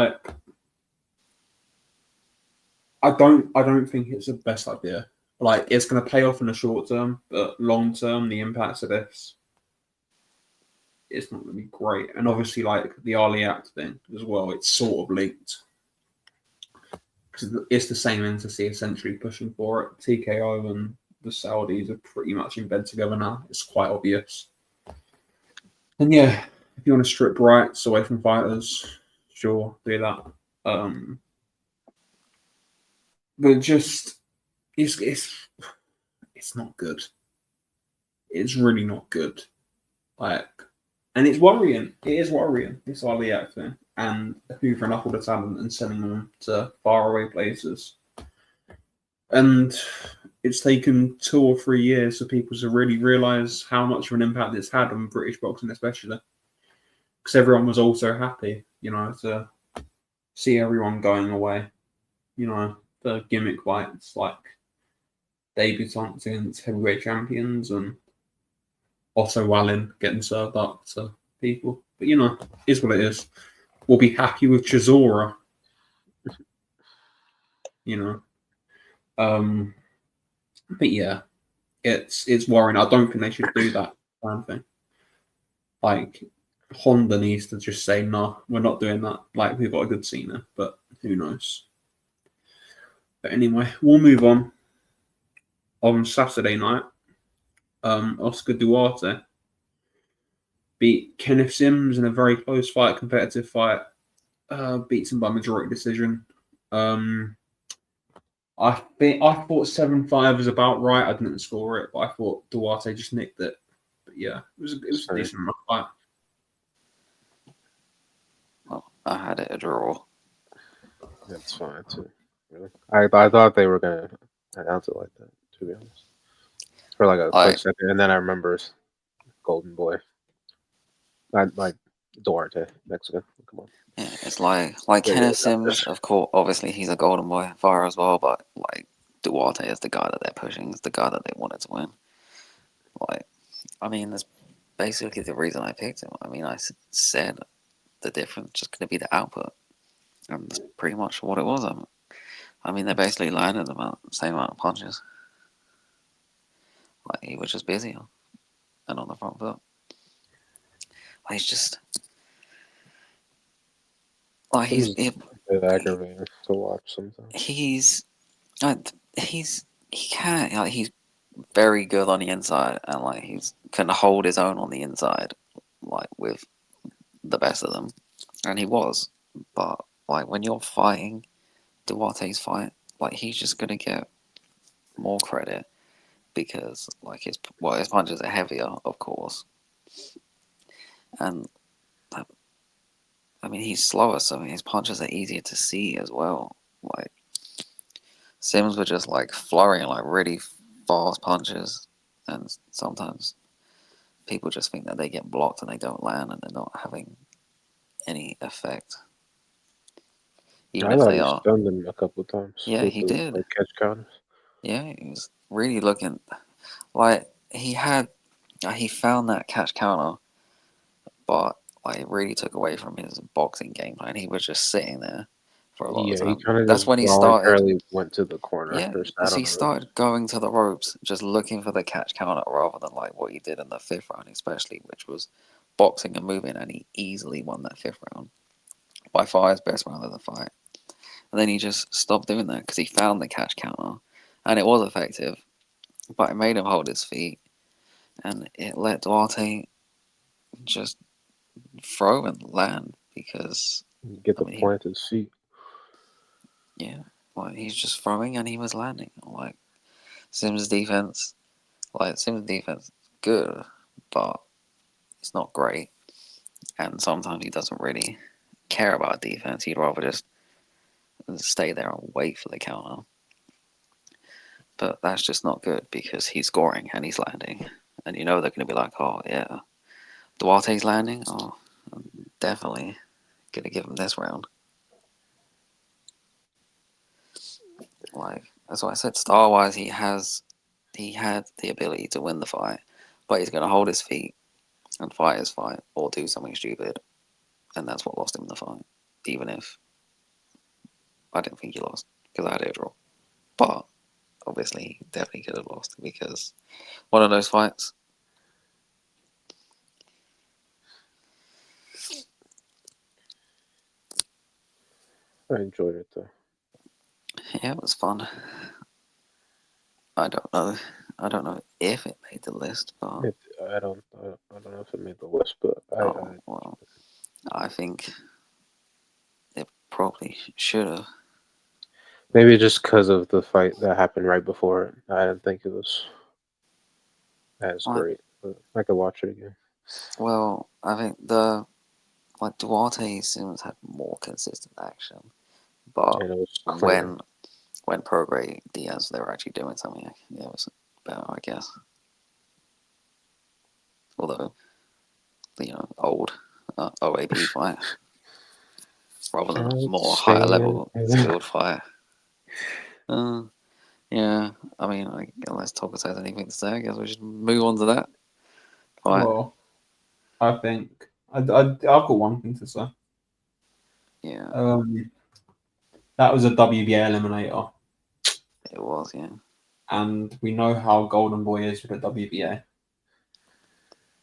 I don't think it's the best idea. It's going to pay off in the short term, but long term, the impacts of this it's not going to be great. And obviously, like the Ali Act thing as well, it's sort of linked because it's the same entity essentially pushing for it. TKO and the Saudis are pretty much in bed together now. It's quite obvious. And yeah, if you want to strip rights away from fighters, sure, do that. But just it's not good. It's really not good. Like, and it's worrying. It is worrying. This Ali Act thing and hoovering up all the talent and sending them to faraway places. And it's taken 2 or 3 years for people to really realise how much of an impact it's had on British boxing, especially because everyone was also happy, to see everyone going away. The gimmick fights like debutantes against heavyweight champions and Otto Wallin getting served up to people. But is what it is. We'll be happy with Chisora. But yeah, it's worrying. I don't think they should do that kind of thing. Like Honda needs to just say, no, we're not doing that. Like we've got a good scene, but who knows? But anyway, we'll move on. On Saturday night, Oscar Duarte beat Kenneth Sims in a very close fight, competitive fight. Beats him by majority decision. I thought 7-5 was about right. I didn't score it, but I thought Duarte just nicked it. But yeah, it was a decent enough fight. Well, I had it a draw. That's fine too. Really? I thought they were gonna announce it like that, to be honest. For like a quick second, and then I remember Golden Boy. Like Duarte, Mexican. Come on. Yeah, it's like Kenneth Sims, of course, obviously he's a Golden Boy fire as well, but like Duarte is the guy that they're pushing, is the guy that they wanted to win. Like, I mean, that's basically the reason I picked him. I mean, I said the difference just going to be the output, and that's pretty much what it was. I mean, they basically landed about the same amount of punches. Like, he was just busier and on the front foot. Like, he's just like he's aggravating to watch sometimes. He's very good on the inside, and like he's can hold his own on the inside, like with the best of them, and he was. But like when you're fighting Duarte's fight, like he's just gonna get more credit because like his punches are heavier, of course, and I mean he's slower, so his punches are easier to see as well. Like Sims were just like flurrying like really fast punches, and sometimes people just think that they get blocked and they don't land and they're not having any effect. Even if they are. He stunned him a couple of times. Yeah, he did. Like catch counters. Yeah, he was really looking like he found that catch counter, but like it really took away from his boxing game plan. He was just sitting there for a lot of time. He kind of That's when he started. Went to the corner. Yeah, so he started going to the ropes, just looking for the catch counter rather than like what he did in the 5th round, especially, which was boxing and moving, and he easily won that 5th round. By far his best round of the fight. And then he just stopped doing that because he found the catch counter, and it was effective, but it made him hold his feet, and it let Duarte just throw and land because get the point at his feet. Yeah, like he's just throwing and he was landing. Like Sims' defense, good, but it's not great. And sometimes he doesn't really care about defense. He'd rather just stay there and wait for the counter. But that's just not good because he's scoring and he's landing. And you know they're going to be like, oh, yeah, Duarte's landing? Oh, I'm definitely going to give him this round. Like, that's why I said star-wise, he had the ability to win the fight, but he's going to hold his feet and fight his fight or do something stupid. And that's what lost him the fight, even if I didn't think he lost because I had it a draw. But obviously, he definitely could have lost because one of those fights, I enjoyed it though. Yeah, it was fun. I don't know. I don't know if it made the list, but I don't know if it made the list, but oh well. I think it probably should have. maybe just because of the fight that happened right before it, I didn't think it was as Like, great. But I could watch it again. well, I think Duarte seems had more consistent action, but And it was cleaner. when Prograde Diaz they were actually doing something, yeah, it was better, I guess. Although old OAP fight rather than a Can't more higher stand level it. skilled fight. Uh, yeah, I mean, unless Thomas has anything to say, I guess we should move on to that fight. Well, I think I've got one thing to say. Yeah, That was a WBA eliminator, it was. Yeah, and we know how Golden Boy is with the WBA,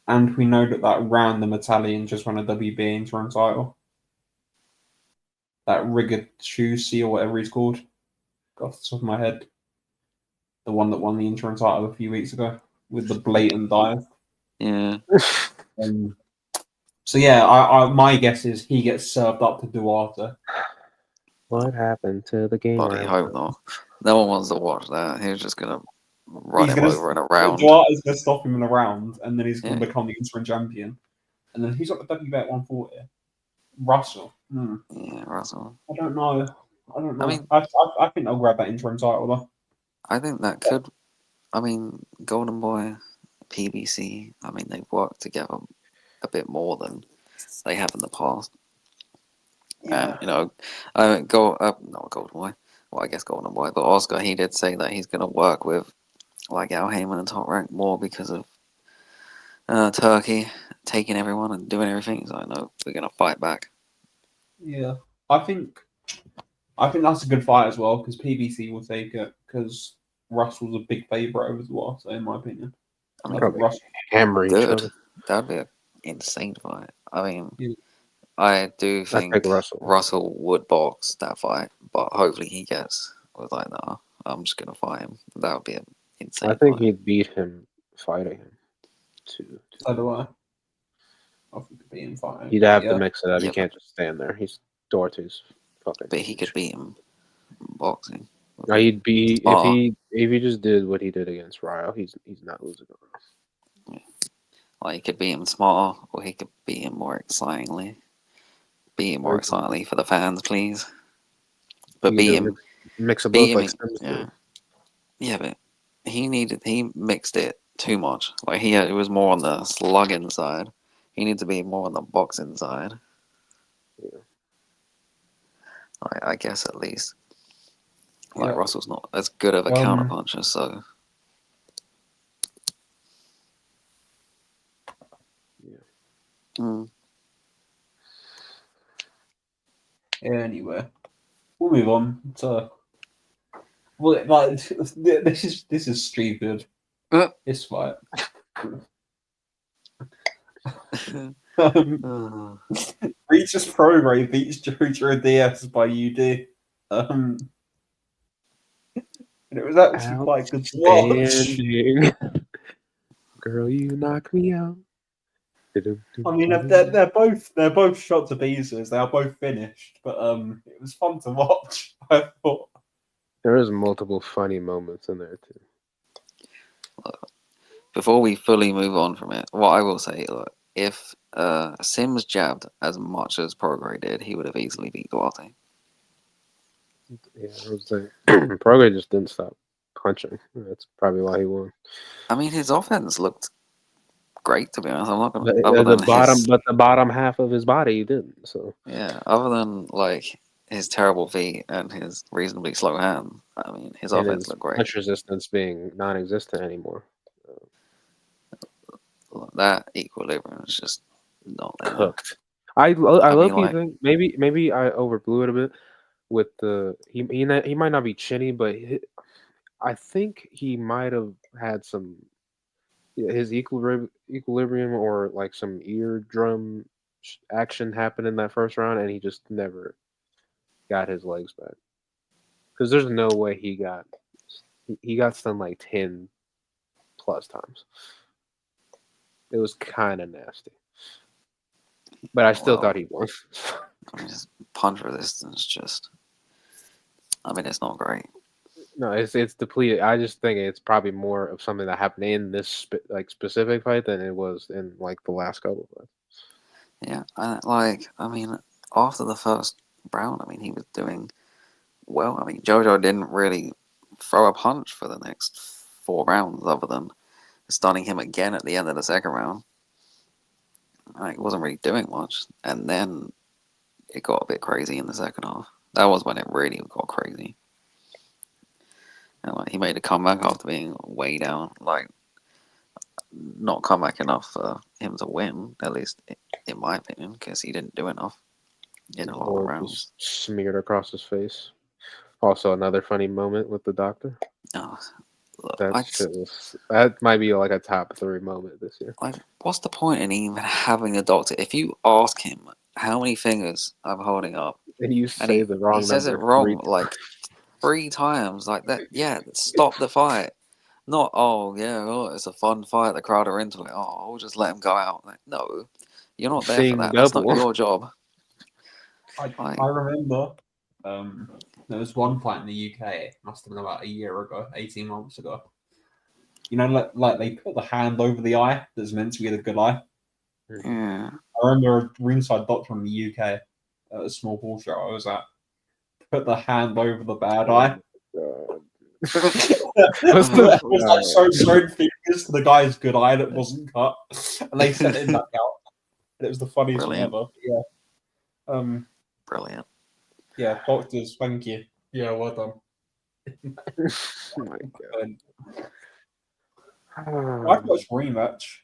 and we know that random Italian just won a WBA interim title. That Rigattucci or whatever he's called, off the top of my head, the one that won the interim title a few weeks ago with the blatant dive. yeah. So yeah, I my guess is he gets served up to Duarte. What happened to the game Bloody I hope love? not. No one wants to watch that. He was just gonna run He's him gonna over in a round. Duarte's gonna stop him in a round, and then he's gonna Yeah, become the interim champion. And then who's got the WBA at 140? Russell. yeah, Russell. I don't know. I don't I know. mean, I think they'll grab that interim title though. I think that could. I mean, Golden Boy, PBC. I mean, they've worked together a bit more than they have in the past. And Yeah. not Golden Boy. Well, I guess Golden Boy, but Oscar. He did say that he's gonna work with like Al Heyman and Top Rank more because of Turkey taking everyone and doing everything. So I know we're gonna fight back. Yeah. I think that's a good fight as well because PBC will take it because Russell's a big favourite over Duarte, in my opinion. I I mean, think Probably Russell. hammer each good. other. That'd be an insane fight. I mean, Yeah. I do I pick think Russell. Russell would box that fight, but hopefully he gets was like, nah, I'm just gonna fight him. That would be an insane I think fight. he'd beat him fighting him too. So do I. I think it'd be in fighting, He'd but have to yeah. mix it up. He Yeah, can't just stand there. He's Doherty's fucking but he could huge. beat him boxing. Now he'd be Smart. if he just did what he did against Ryo, he's not losing. Like he could beat him smarter, or he could beat him more excitingly. Beat him more Or excitingly for the fans, please. But you can beat do a him, mix of beat both him. like Sims Yeah, did. yeah, but he mixed it too much. Like it was more on the slugging side. He needs to be more on the boxing side. Yeah. I guess at least. Like Yeah. Russell's not as good of a Um. counterpuncher, so Yeah. mm, Anyway, we'll move on to. Well, like this is stupid. Uh. This fight. uh, Regis Prograde beats Jojo Diaz by UD. And it was actually quite good to watch. Outstanding. Girl, you knock me out. I mean, they're both shot to pieces. They are both finished, but it was fun to watch. I thought. There is multiple funny moments in there too. before we fully move on from it, what I will say, look, if Sims jabbed as much as Prograde did, he would have easily beat Duarte. Yeah, it was like Prograde just didn't stop punching. That's probably why he won. I mean, his offense looked great, to be honest. I'm not gonna. The, Other the than bottom, but the bottom half of his body he didn't. So other than like his terrible feet and his reasonably slow hand, I mean, his and offense his looked great. punch resistance being non-existent anymore. That equilibrium is just not there. Cooked. I I low mean, key like, think maybe I overblew it a bit with the he might not be chinny, but I think he might have had some his equilibrium or like some eardrum action happened in that first round, and he just never got his legs back. Because there's no way he got stunned like 10 plus times. It was kind of nasty. But I still thought he won. I mean, his punch resistance it's not great. No, it's depleted. I just think it's probably more of something that happened in this specific fight than it was in like the last couple of fights. Yeah, after the first round, he was doing well. Jojo didn't really throw a punch for the next 4 rounds, other than stunning him again at the end of the second round. He wasn't really doing much, and then it got a bit crazy in the second half. That was when it really got crazy. And he made a comeback after being way down. Not comeback enough for him to win, at least in my opinion, because he didn't do enough in a lot of rounds. Smeared across his face. Also, another funny moment with the doctor. Oh, look, that might be like a top 3 moment this year. What's the point in even having a doctor? If you ask him how many fingers I'm holding up, and you say the wrong number, he says it wrong 3 times. Like that, yeah. Stop the fight. Not it's a fun fight. The crowd are into it. Oh, I'll just let him go out. No, you're not there for that. That's not your job. I remember there was one fight in the UK. Must have been about a year ago, 18 months ago. You know, like they put the hand over the eye that's meant to be the good eye. Yeah. I remember a ringside doctor in the UK at a small ball show I was at put the hand over the bad eye. It was showing fingers to the guy's good eye that wasn't cut, and they sent him back out. And it was the funniest thing ever. Yeah. Brilliant. Yeah, doctors, thank you. Yeah, well done. Oh my god. I'd watch rematch.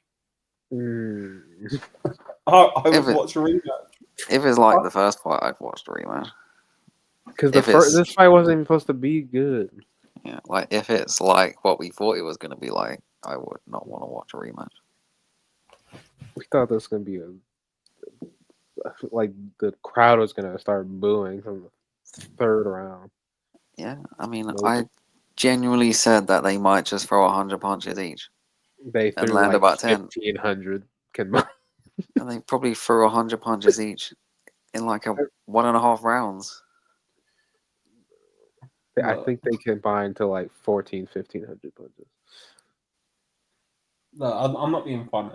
I would watch a rematch. If it's like the first fight, I'd watch the rematch. Because this fight wasn't even supposed to be good. Yeah, if it's like what we thought it was going to be like, I would not want to watch a rematch. We thought this was going to be the crowd was going to start booing from the 3rd round. Yeah, I genuinely said that they might just throw 100 punches each. They threw land about 10. 1,500. And they probably threw 100 punches each in 1.5 rounds. I think they combined to 1,500 punches. No, I'm not being funny.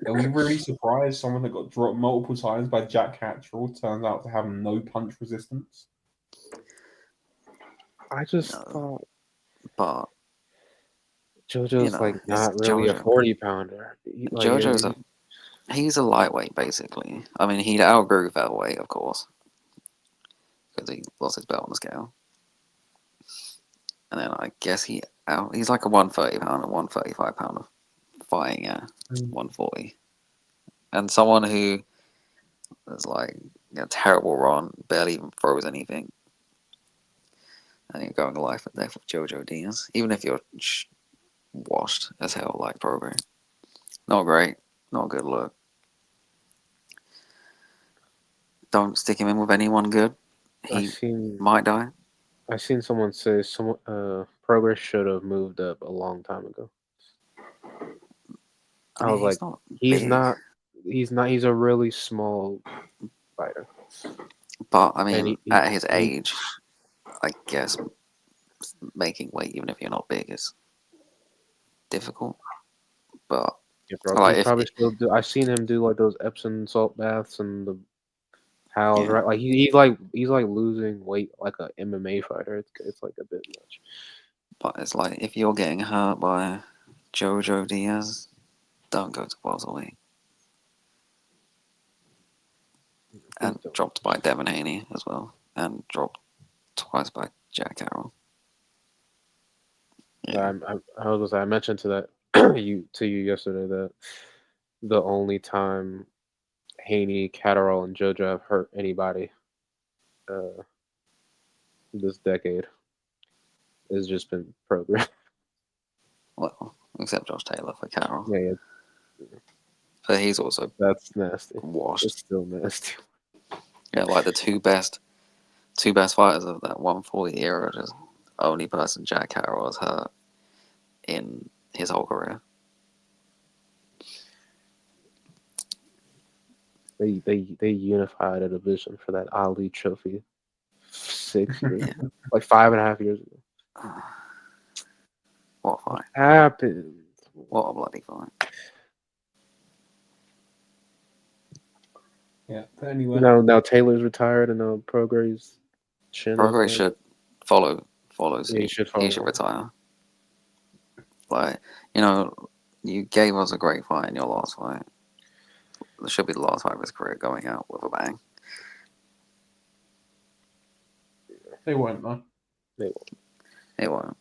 Are we really surprised someone that got dropped multiple times by Jack Catchall turns out to have no punch resistance? I just thought, but JoJo's not really JoJo. a 40-pounder. JoJo's he's a lightweight basically. He'd outgrew featherweight, of course, because he lost his belt on the scale. And then I guess he's like a 130-pounder, 135-pounder, fighting at 140. And someone who is a terrible run, barely even throws anything. And you're going life and death with Jojo Diaz, even if you're washed as hell like Progress. Not great, not a good look. Don't stick him in with anyone good. He might die. I've seen someone say Progress should have moved up a long time ago. I was he's a really small fighter. But at his age, I guess making weight, even if you're not big, is difficult. But I've seen him do those Epsom salt baths and the towels, right? He's losing weight like a MMA fighter. It's a bit much. But it's if you're getting hurt by Jojo Diaz, don't go to welterweight. And dropped by Devin Haney as well, and dropped twice by Jack Carroll. Yeah. I mentioned to you yesterday that the only time Haney, Catterall, and JoJo have hurt anybody this decade has just been Progress. Well, except Josh Taylor for Carroll. Yeah. But he's also that's nasty. washed. It's still nasty. Yeah, the two best two best fighters of that 140 era. Just only person Jack Carroll has hurt in his whole career. They unified a division for that Ali Trophy 6 years ago, like 5.5 years ago. What a fight! Happened. What a bloody fight! Yeah, but anyway. Now Taylor's retired, and now Progray's chin. Progress should follow Yeah, suit. he should He should retire. Like, you gave us a great fight in your last fight. This should be the last fight of his career, going out with a bang. They won't, though. They won't. It won't.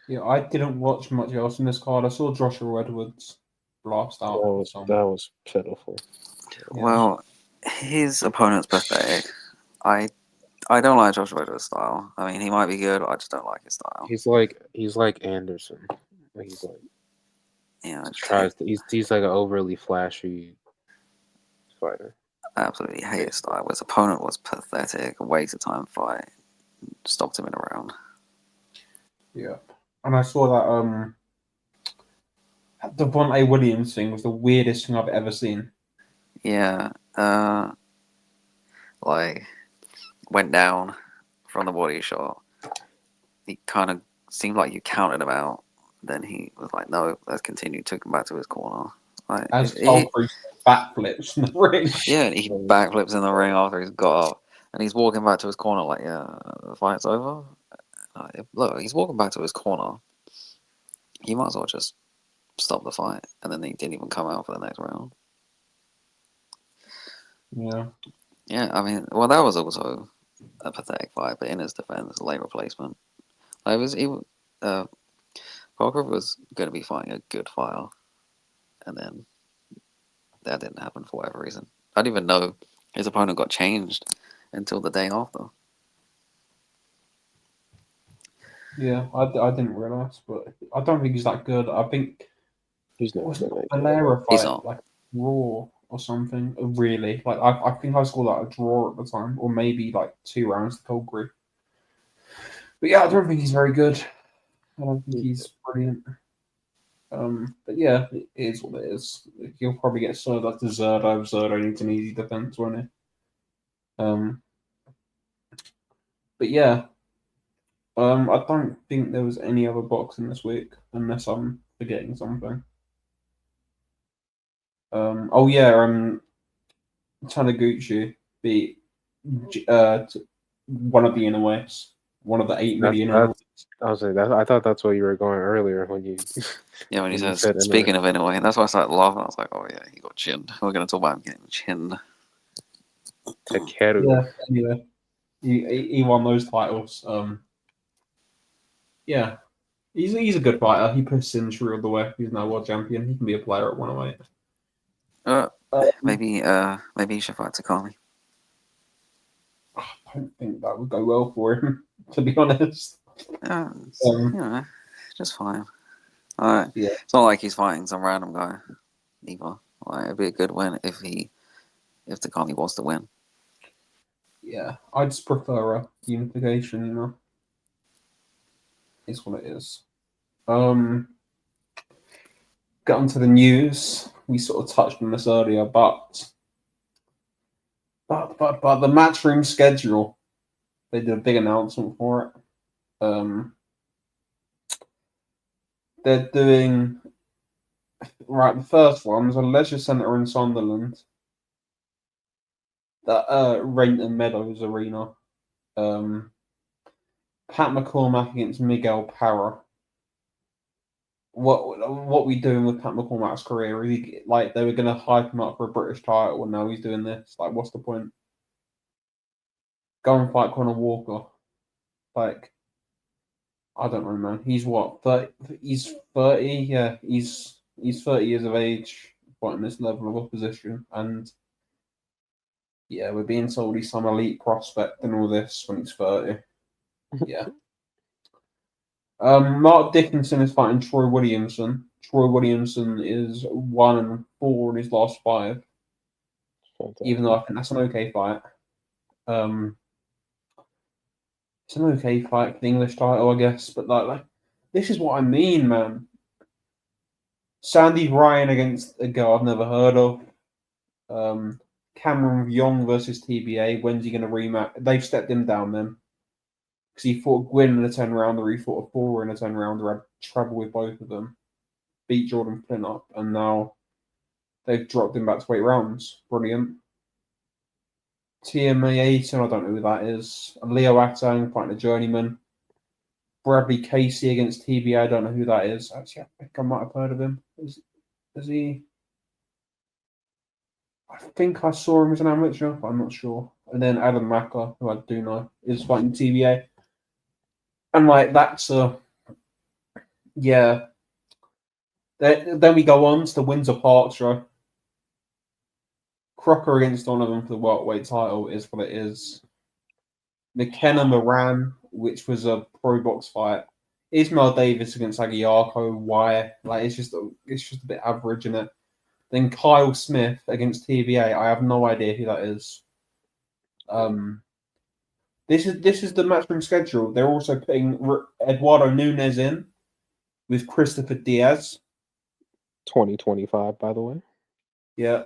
Yeah, I didn't watch much else in this card. I saw Joshua Edwards blast out. That was pitiful. Yeah. Well, his opponent's pathetic. I don't like Joshua Edwards' style. I mean, he might be good, I just don't like his style. He's like Anderson. He's like he's like an overly flashy fighter. I absolutely hate his style. His opponent was pathetic, a waste of time fight. Stopped him in a round. Yeah. And I saw that Devontae Williams thing was the weirdest thing I've ever seen. Yeah. Like, went down from the body shot. He kind of seemed like you counted him out. Then he was like, no, let's continue. Took him back to his corner. Like, As Fulcrum backflips in the ring. Yeah, he backflips in the ring after he's got up. And he's walking back to his corner like, yeah, the fight's over. Look, he's walking back to his corner. He might as well just stop the fight. And then he didn't even come out for the next round. Yeah. Yeah, I mean, well, that was also a pathetic fight, but in his defense, a late replacement. Parker was going to be fighting a good fighter, and then that didn't happen for whatever reason. I didn't even know his opponent got changed until the day after. Yeah, I didn't realise, but I don't think he's that good. I think He's not was it that Valera He's fight not. like Raw or something? Really? Like I think I scored like a draw at the time, or maybe like 2 rounds to Calgary. But yeah, I don't think he's very good. I don't think he's brilliant. But yeah, it is what it is. He'll probably get served up to Zerdo. Zerdo needs an easy defense, won't he? But yeah, I don't think there was any other boxing this week, unless I'm forgetting something. Oh yeah, Taniguchi beat one of the Inoues, one of the 8 million. I was like, I thought that's what you were going earlier when you. Yeah, when he you said, speaking of anyway, that's why I started laughing. I was like, oh yeah, he got chinned. We're going to talk about him getting chinned. Takeru. Yeah, anyway, he won those titles. Yeah, he's a good fighter. He pushed Sinshiro all the way. He's now world champion. He can be a player at 108. Maybe he should fight Takami. I don't think that would go well for him, to be honest. Just fine. Alright. Yeah. It's not like he's fighting some random guy either. Like, it'd be a good win if Takami wants to win. Yeah, I just prefer a unification, It's what it is. Get onto the news. We sort of touched on this earlier, but the matchroom schedule, they did a big announcement for it. They're doing the first one's a leisure centre in Sunderland. That Rainton Meadows Arena. Pat McCormack against Miguel Parra. What we doing with Pat McCormack's career? Like they were going to hype him up for a British title, and now he's doing this. Like, what's the point? Go and fight Conor Walker. Like, I don't know, man. He's what? 30, he's 30. Yeah, he's 30 years of age, fighting this level of opposition, and yeah, we're being told he's some elite prospect and all this when he's 30. Yeah. Mark Dickinson is fighting Troy Williamson. Troy Williamson is 1-4 in his last 5. Fantastic. even though I think that's an okay fight. It's an okay fight for the English title, I guess. But like this is what I mean, man. Sandy Ryan against a girl I've never heard of. Cameron Young versus TBA. When's he going to rematch? They've stepped him down then. Because he fought Gwyn in a 10 rounder, he fought a 4 in a 10 rounder, had trouble with both of them. Beat Jordan Flynn up, and now they've dropped him back to 8 rounds. Brilliant. TMA 18, I don't know who that is. Leo Atang fighting a journeyman. Bradley Casey against TBA, I don't know who that is. Actually, I think I might have heard of him. Is he? I think I saw him as an amateur, but I'm not sure. And then Adam Macker, who I do know, is fighting TBA. And like that's yeah. Then we go on to the Windsor Park show. Crocker against Donovan for the welterweight title is what it is. McKenna Moran, which was a pro box fight. Ismail Davis against Aguiarco. Why? Like it's just a bit average, isn't it? Then Kyle Smith against TBA. I have no idea who that is. This is the matchroom schedule. They're also putting Eduardo Nunes in with Christopher Diaz. 2025, by the way. Yeah,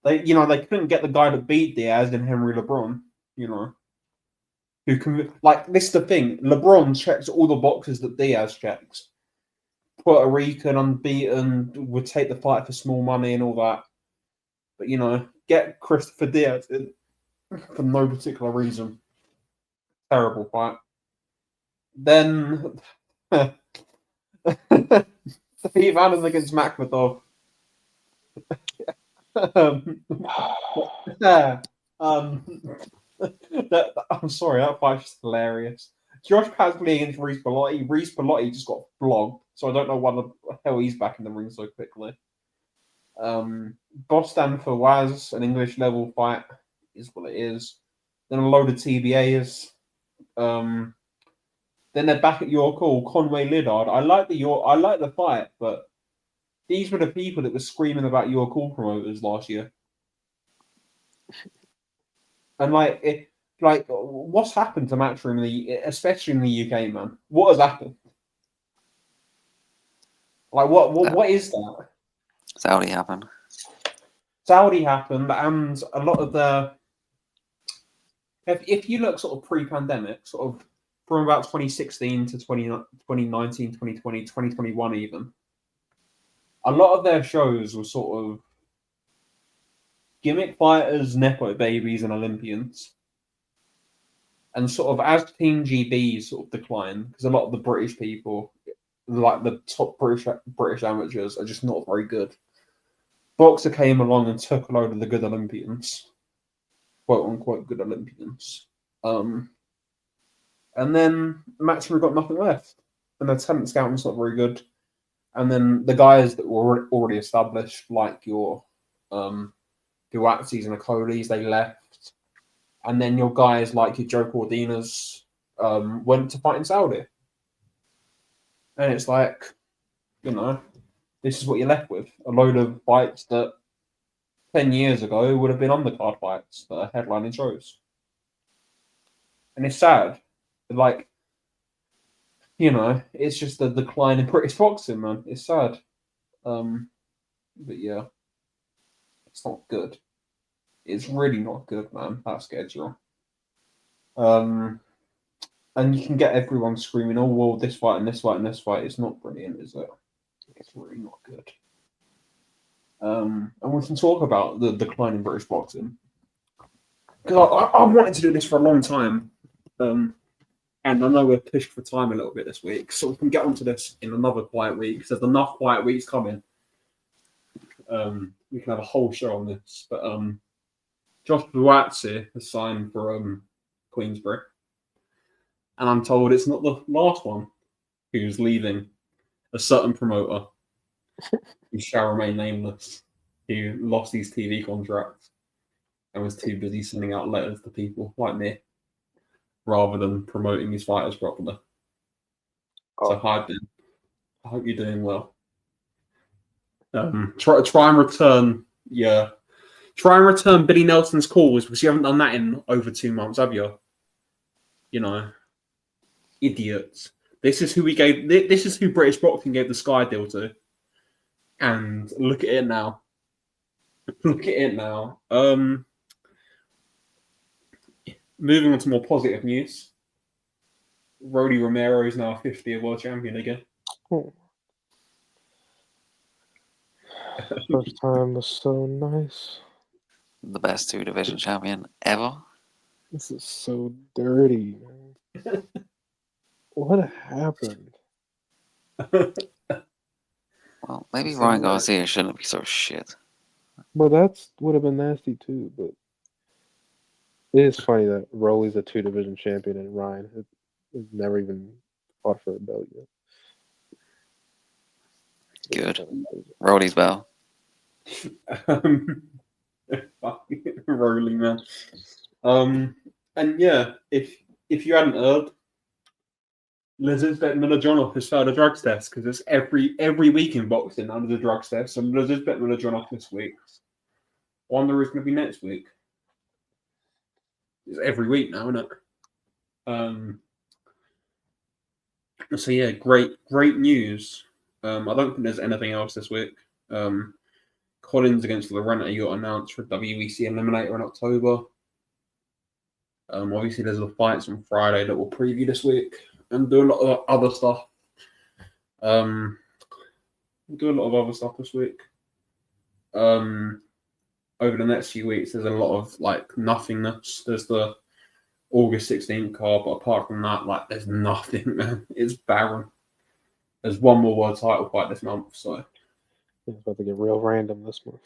they couldn't get the guy that beat Diaz in Henry LeBron. Who can this is the thing. LeBron checks all the boxes that Diaz checks. Puerto Rican, unbeaten, would take the fight for small money and all that. But get Christopher Diaz in for no particular reason. Terrible fight. Then Steve Adams against Makhmedov. I'm sorry, that fight's just hilarious. Josh Pasley against Reese Bellotti. Reese Bellotti just got flogged, so I don't know why the hell he's back in the ring so quickly. Boston for Waz, an English level fight, is what it is. Then a load of TBAs. Then they're back at your call. Conway Liddard. I like the fight, but these were the people that were screaming about your call promoters last year. And what's happened to Matchroom, especially in the UK, man? What has happened? Like, what is that? Saudi happened. Saudi happened, and a lot of the. If you look sort of pre-pandemic, sort of from about 2016 to 2019, 2020, 2021 even, a lot of their shows were sort of gimmick fighters, nepo babies, and Olympians. And sort of as Team GB sort of declined, because a lot of the British people, like the top British amateurs, are just not very good. Boxer came along and took a load of the good Olympians, quote unquote good Olympians. And then Matchroom got nothing left, and their talent scouting's not very good. And then the guys that were already established, like your Duarte's and Acolis, they left. And then your guys like your Joe Cordinas went to fight in Saudi. And it's like, this is what you're left with. A load of fights that 10 years ago would have been undercard fights that are headlining shows. And it's sad. Like, it's just the decline in British boxing, man. It's sad. But yeah, it's not good. It's really not good, man, that schedule. And you can get everyone screaming, oh, well, this fight and this fight and this fight. It's not brilliant, is it? It's really not good. And we can talk about the decline in British boxing. Because I wanted to do this for a long time. And I know we're pushed for time a little bit this week, so we can get onto this in another quiet week, because there's enough quiet weeks coming. We can have a whole show on this. But Josh Duarte has signed for Queensbury. And I'm told it's not the last one who's leaving. A certain promoter who shall remain nameless, who lost his TV contract and was too busy sending out letters to people like me rather than promoting his fighters properly. So hi, Ben. I hope you're doing well. Try and return your Try and return Billy Nelson's calls because you haven't done that in over 2 months, have you? You know, idiots. This is who we gave. This is who British boxing gave the Sky deal to. And look at it now. Look at it now. Moving on to more positive news. Rody Romero is now a 50th world champion again. Oh. First time was so nice. The best 2 division champion ever. This is so dirty, man. What happened? Well, maybe Ryan Garcia shouldn't be so shit. Well, that would have been nasty too, but it is funny that Rolly's a 2 division champion and Ryan has never even fought for a belt yet. Good. Rody's bell. Rolling, man. And yeah, if you hadn't heard, Elizabeth Milajonov has failed a drugs test because it's every week in boxing under the drugs test. So Elizabeth Milajonov this week. Wonder who's going to be next week. It's every week now, isn't it? So yeah, great news. I don't think there's anything else this week. Collins against Lorena got announced for WEC Eliminator in October. Obviously, there's the fights on Friday that we'll preview this week and do a lot of other stuff. We'll do a lot of other stuff this week. Over the next few weeks, there's a lot of like nothingness. There's the August 16th card, but apart from that, like there's nothing, man. It's barren. There's one more world title fight this month, so It's about to get real random this month.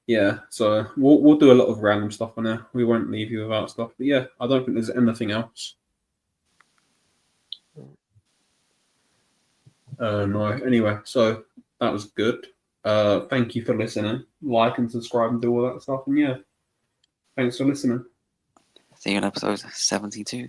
yeah. So we'll do a lot of random stuff on there. We won't leave you without stuff, but yeah, I don't think there's anything else. No. Anyway, so that was good. Thank you for listening. Like and subscribe and do all that stuff. And yeah, thanks for listening. See you in episode 72.